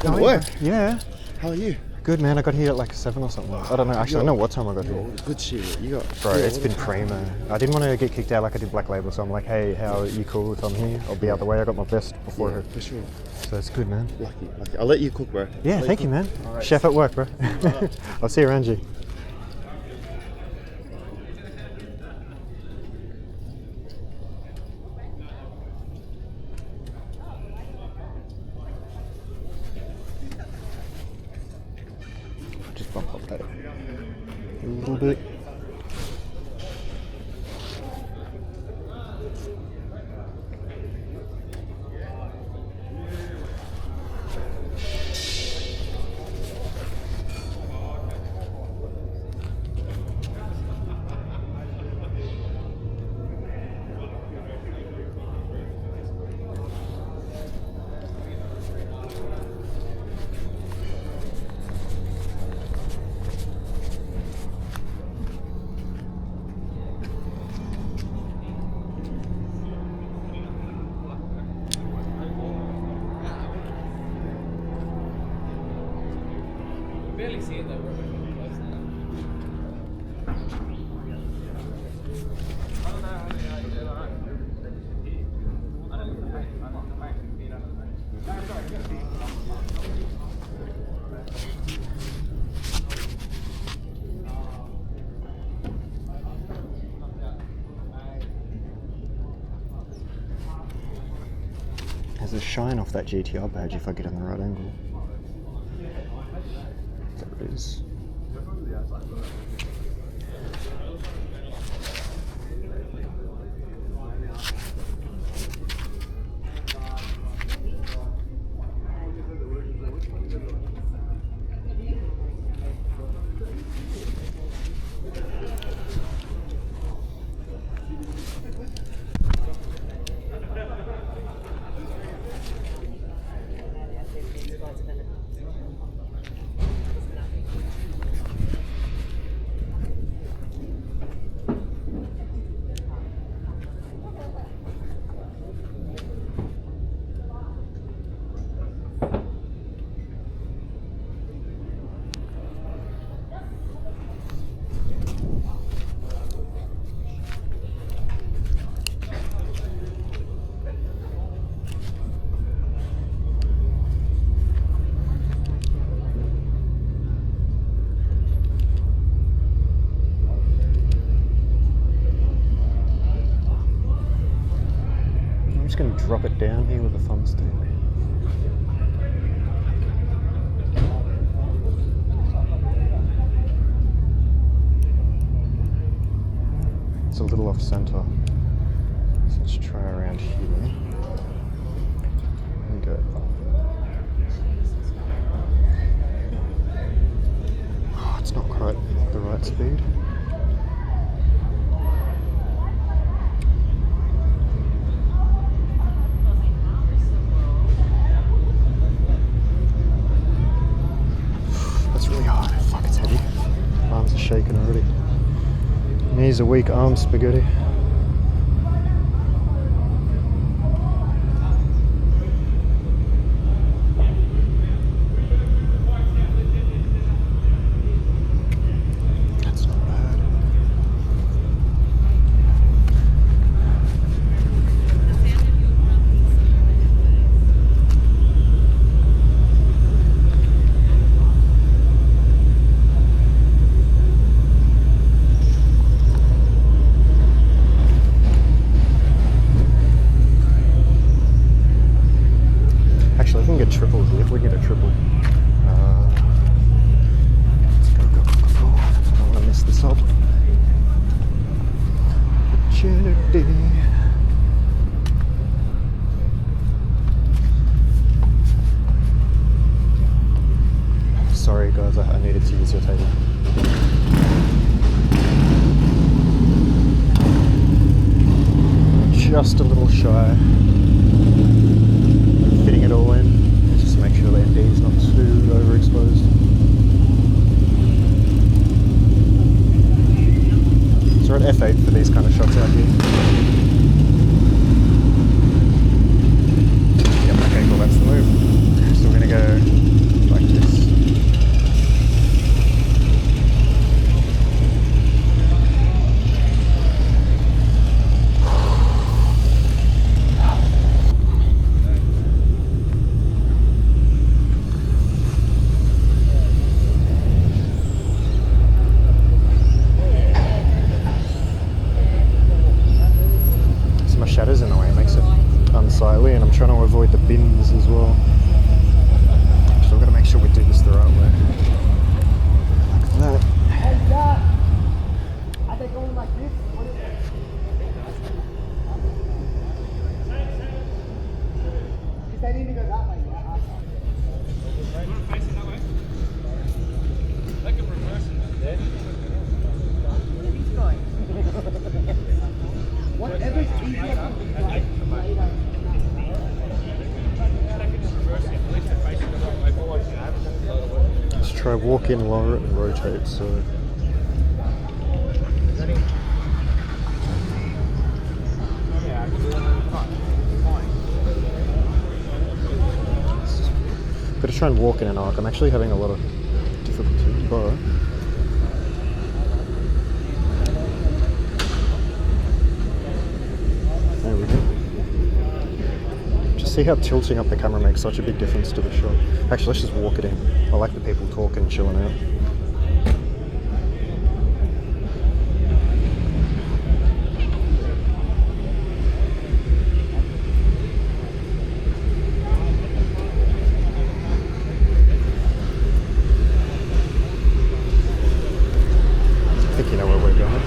Good work. Yeah. How are you? Good, man. I got here at like 7 or something. I don't know. Actually, I don't know what time I got here. Good shit. You got. Bro, it's been primo. I didn't want to get kicked out like I did Black Label, so I'm like, hey, how are you cool if I'm here? I'll be out the way. I got my best before her. For sure. So it's good, man. Lucky. I'll let you cook, bro. Yeah, thank you, man. Chef at work, bro. I'll see you around you. Just bump up that a little bit. barely see it though. We're really close now. There's a shine off that GTR badge if I get in the right angle. There it is. I'm just going to drop it down here with a thumbstick. It's a little off center. So let's try around here. And go. Oh, it's not quite the right speed. Shaking already. Knees are weak, arms spaghetti. That's not bad. Actually, I can get triple here if we get a triple. Let's go. I don't want to mess this up. Opportunity. Sorry guys, I needed to use your table. Just a little shy. Fitting it all in, just to make sure the ND is not too overexposed. So we're at f8 for these kind of shots out here. Yep, okay, cool, that's the move. So we're going to go like this. Shadows in the way, it makes it unsightly, and I'm trying to avoid the bins as well. So we're going to make sure we do this the right way. Like that. Are they going like this? Because they need to go that way, yeah? Facing that way. They can reverse it there. He's going. Whatever's easier for you, right? Let's try walk in, lower it, and rotate. So. Gotta try and walk in an arc. I'm actually having a lot of difficulty. Pro. There we go. Just see how tilting up the camera makes such a big difference to the shot. Actually, let's just walk it in. I like the people talking, chilling out. I think you know where we're going.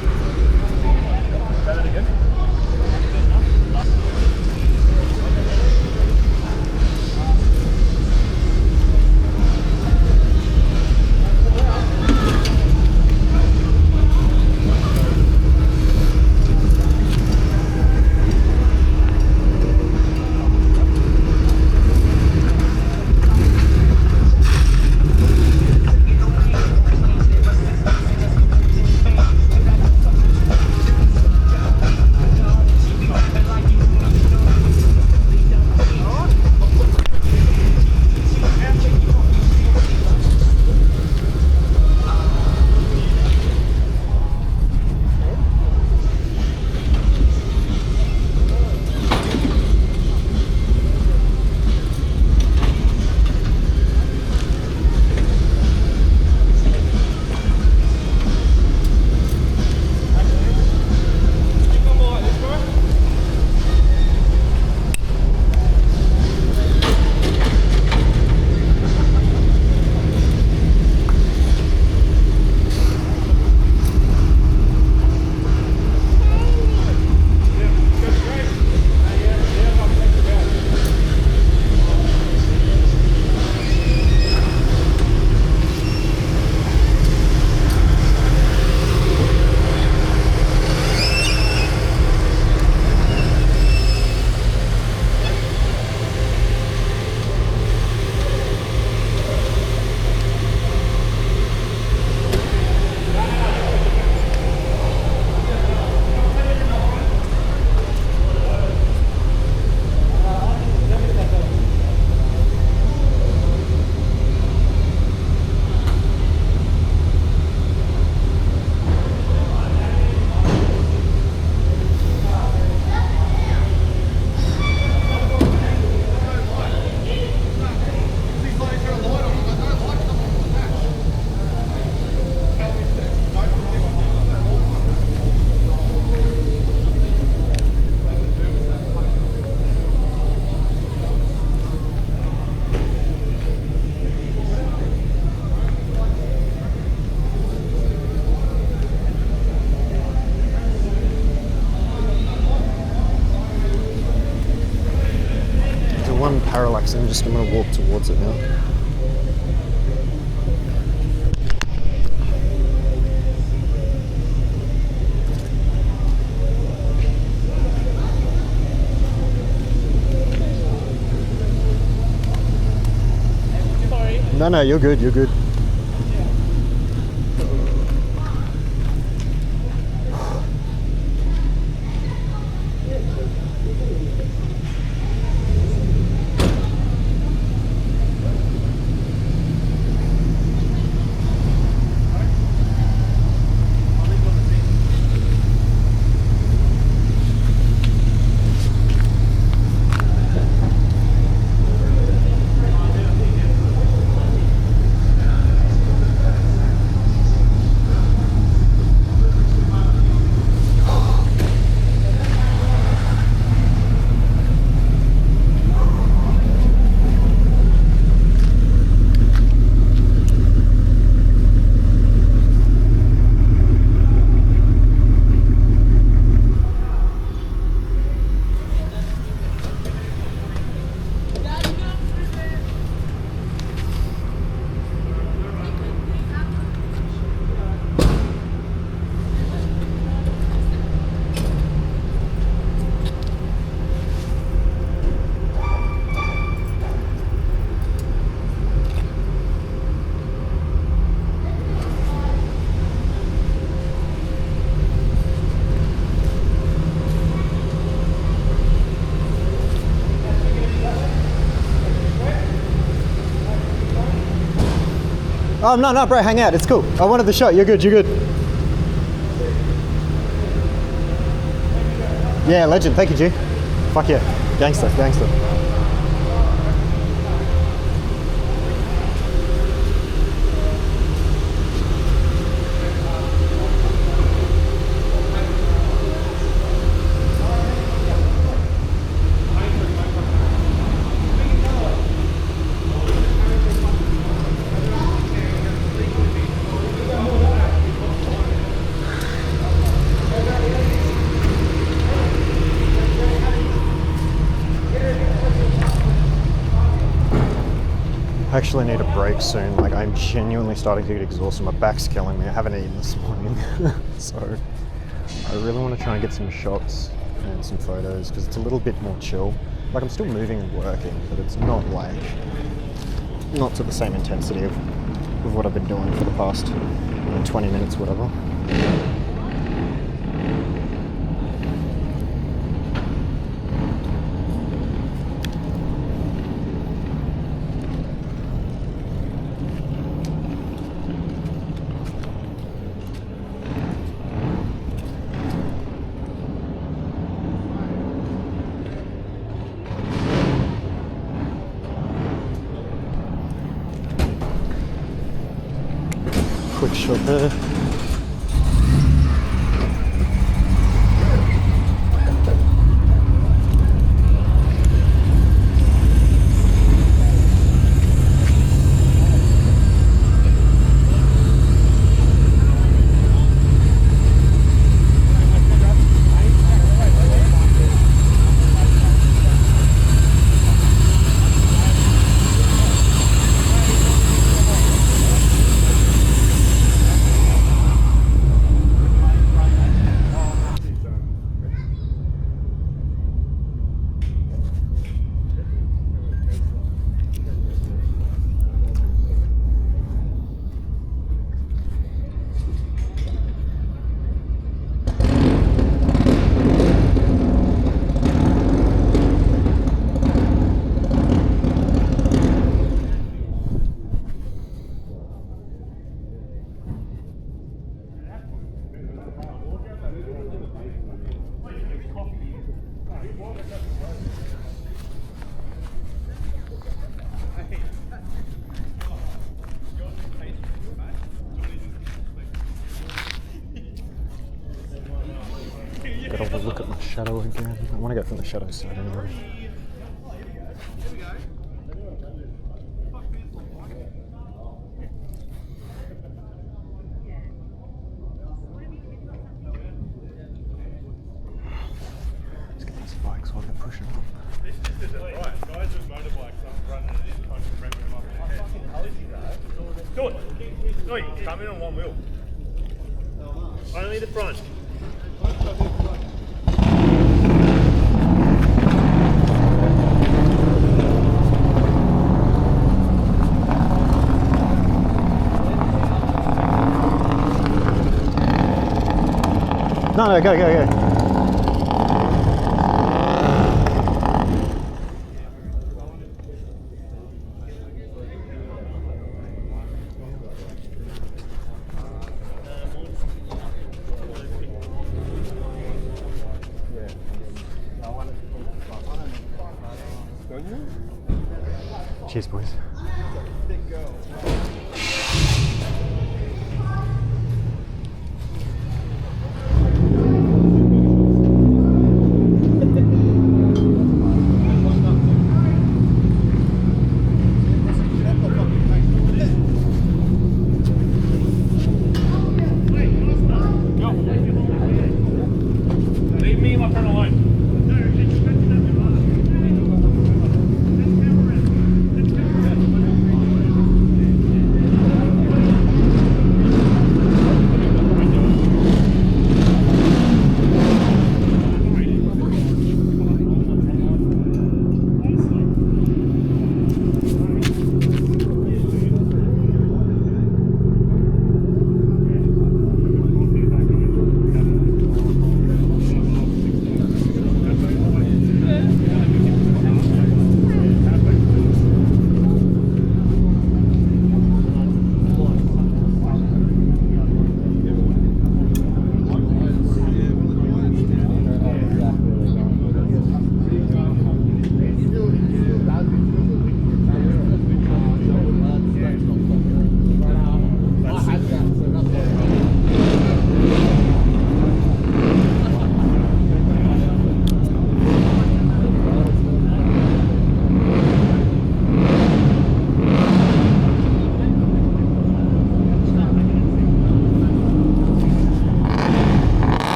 Parallax, and I'm going to walk towards it now. No, you're good, you're good. Oh, no, bro, hang out. It's cool. I wanted the shot. You're good, you're good. Yeah, legend. Thank you, G. Fuck yeah. Gangster, gangster. I actually need a break soon. Like, I'm genuinely starting to get exhausted. My back's killing me. I haven't eaten this morning. So I really want to try and get some shots and some photos because it's a little bit more chill. Like, I'm still moving and working, but it's not like, not to the same intensity of what I've been doing for the past 20 minutes, whatever. Quick shot there. Gotta have a look at my shadow again. I want to go from the shadow side anyway. Let's get these bikes while they're pushing on. Right, guys with motorbikes aren't running it in, trying to revving them up in the head. Do it! No, you come in on one wheel. Only the front. No, go. Cheers, boys. Leave me in my front alone.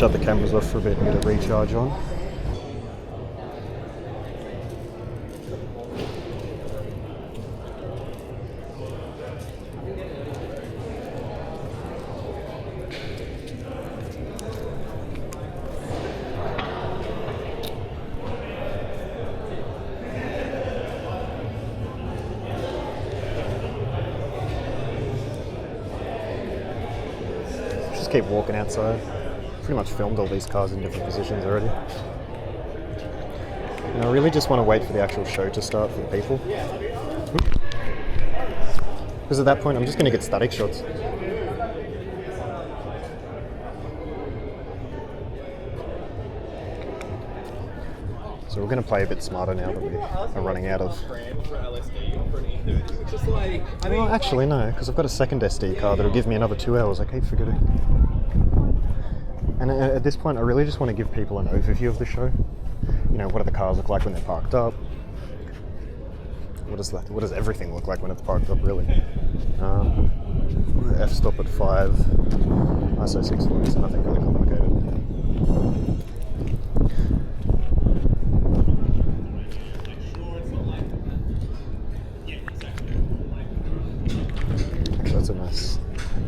shut the cameras off for a bit and get a recharge on. Just keep walking outside. Pretty much filmed all these cars in different positions already. And I really just want to wait for the actual show to start for the people. Because at that point I'm just going to get static shots. So we're going to play a bit smarter now that we are running out of... Well, actually no, because I've got a second SD card that'll give me another 2 hours. I keep forgetting. And at this point I really just want to give people an overview of the show. You know, what do the cars look like when they're parked up? What does everything look like when it's parked up, really? F-stop at 5, ISO 640, so nothing really complicated. Actually, that's a nice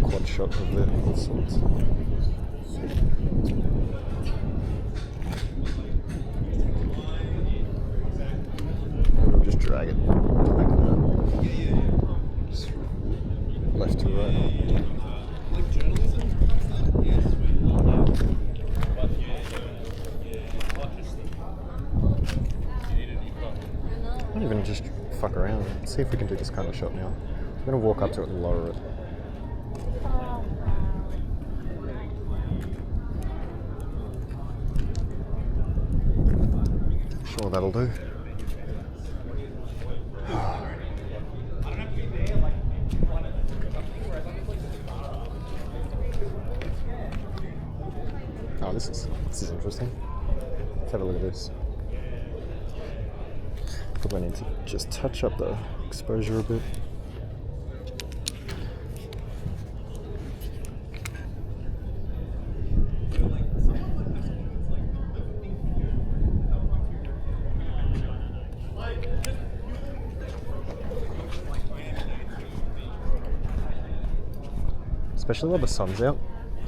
quad shot of the all sorts. We'll just drag it like that. Just left to right. I'm even just fuck around and see if we can do this kind of shot now. I'm going to walk up to it and lower it. Sure, that'll do. Oh, this is interesting. Let's have a look at this. Probably need to just touch up the exposure a bit. Especially while the sun's out,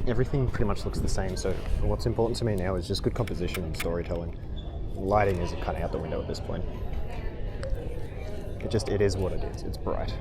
everything pretty much looks the same, so what's important to me now is just good composition and storytelling. Lighting is kind of out the window at this point. It is what it is, it's bright.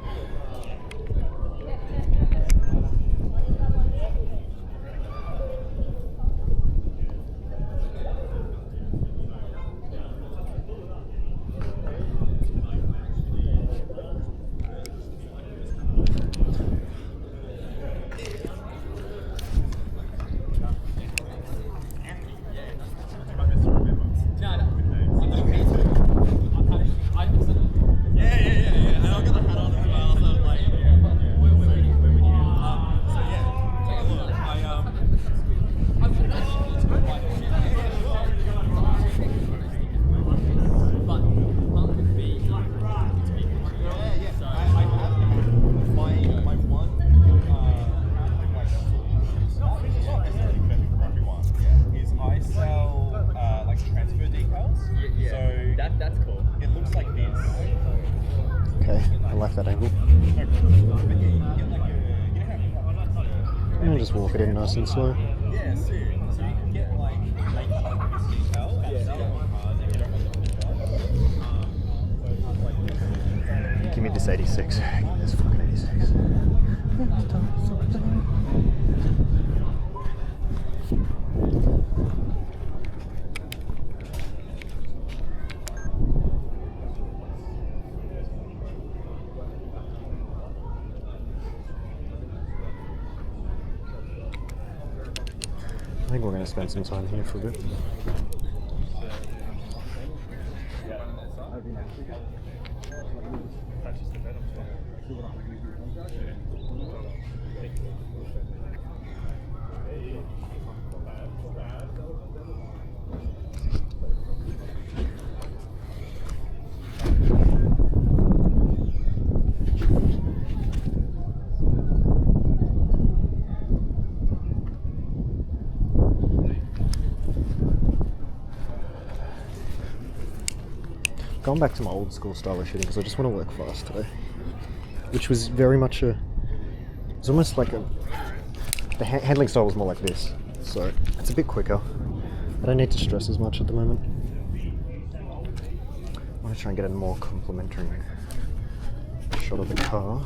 That angle. And just walk it in nice and slow. Give me this 86. Give me this fucking 86. I think we're going to spend some time here for a bit. gone back to my old school style of shooting because I just want to work fast today. Which was very much it's almost like the handling style was more like this. So it's a bit quicker. I don't need to stress as much at the moment. I want to try and get a more complimentary shot of the car.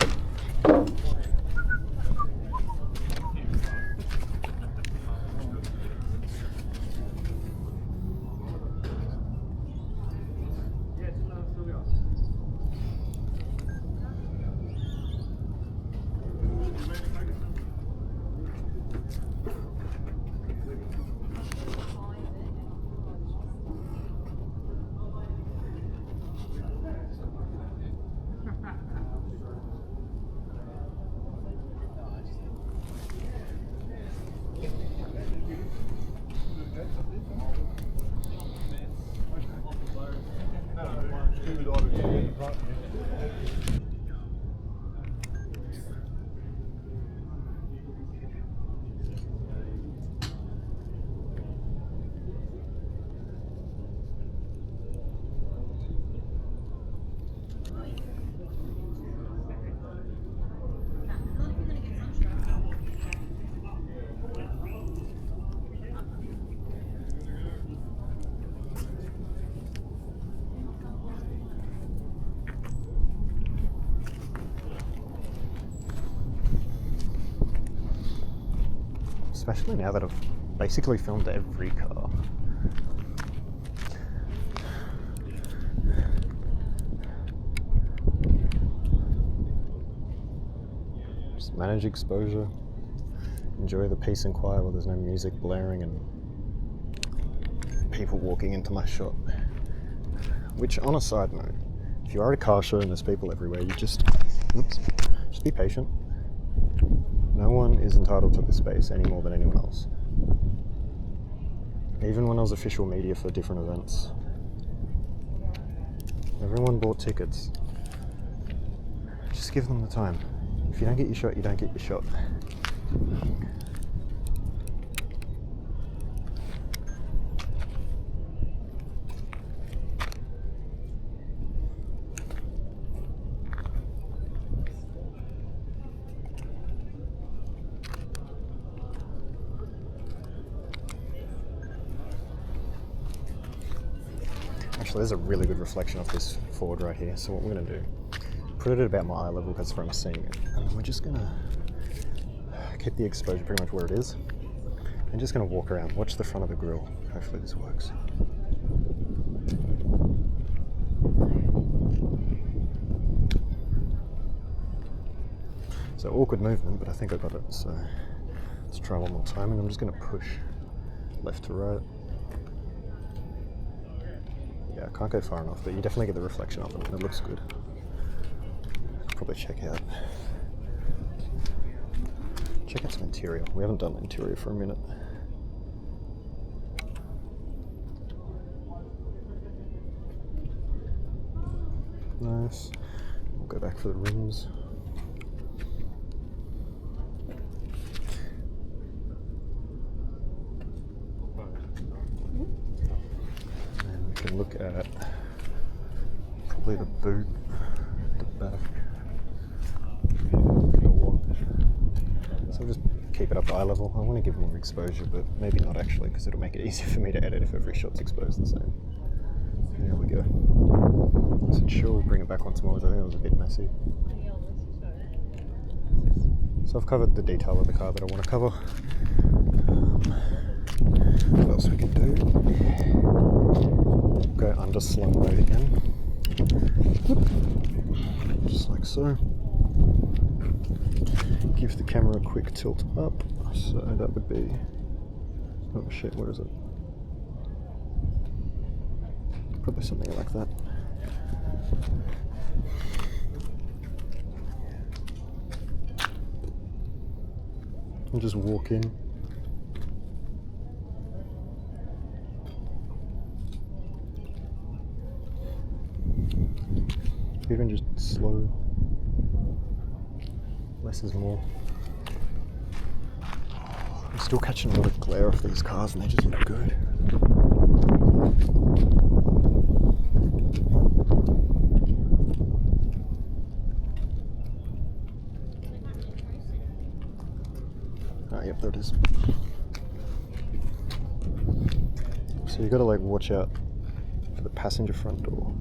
Especially now that I've basically filmed every car. Just manage exposure, enjoy the peace and quiet while there's no music blaring and people walking into my shop. Which, on a side note, if you are at a car show and there's people everywhere, you just be patient. No one is entitled to the space any more than anyone else. Even when I was official media for different events, everyone bought tickets. Just give them the time. If you don't get your shot, you don't get your shot. Actually, there's a really good reflection of this Ford right here. So what we're going to do, put it at about my eye level because I'm seeing it. And then we're just going to keep the exposure pretty much where it is. And just going to walk around, watch the front of the grille. Hopefully this works. So awkward movement, but I think I got it. So let's try one more time. And I'm just going to push left to right. Yeah, I can't go far enough, but you definitely get the reflection of it, and it looks good. I'll probably check out some interior. We haven't done interior for a minute. Nice. We'll go back for the rims. Look at probably the boot, the back, the watch. So I'll just keep it up to eye level. I want to give more exposure, but maybe not actually, because it'll make it easier for me to edit if every shot's exposed the same. There we go. I said sure, we'll bring it back once more, because I think it was a bit messy. So I've covered the detail of the car that I want to cover. What else we can do? Go under slung mode again. Just like so. Give the camera a quick tilt up. So that would be, oh shit, where is it? Probably something like that. And just walk in. Even just slow. Less is more. I'm still catching a lot of glare off these cars and they just look good. Ah, yep, there it is. So you gotta like watch out for the passenger front door.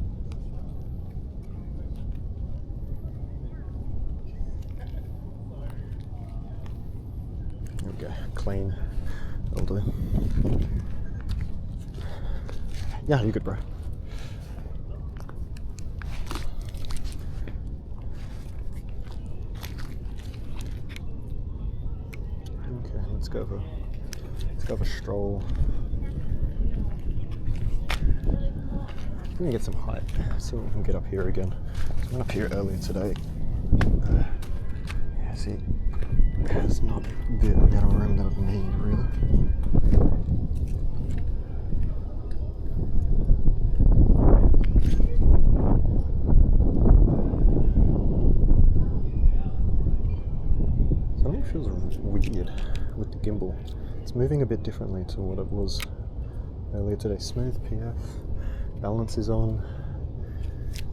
There we go, clean. That'll do. Yeah, you're good, bro. Okay, let's go have a stroll. We can get some height. See what we can get up here again. I went up here earlier today. Yeah, see, it's not the amount of room that I need, really. Something feels weird with the gimbal. It's moving a bit differently to what it was earlier today. Smooth PF, balance is on.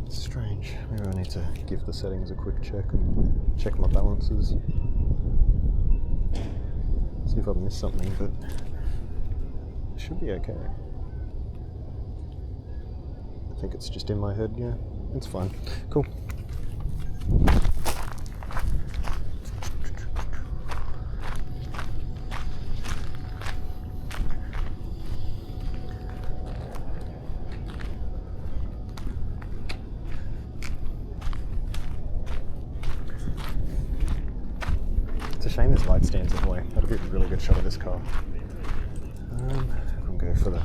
It's strange. Maybe I need to give the settings a quick check and check my balances. See if I've missed something, but it should be okay. I think it's just in my head, yeah. It's fine. Cool. It's a shame this light stands in the way. That'll be a really good shot of this car. I'll go for the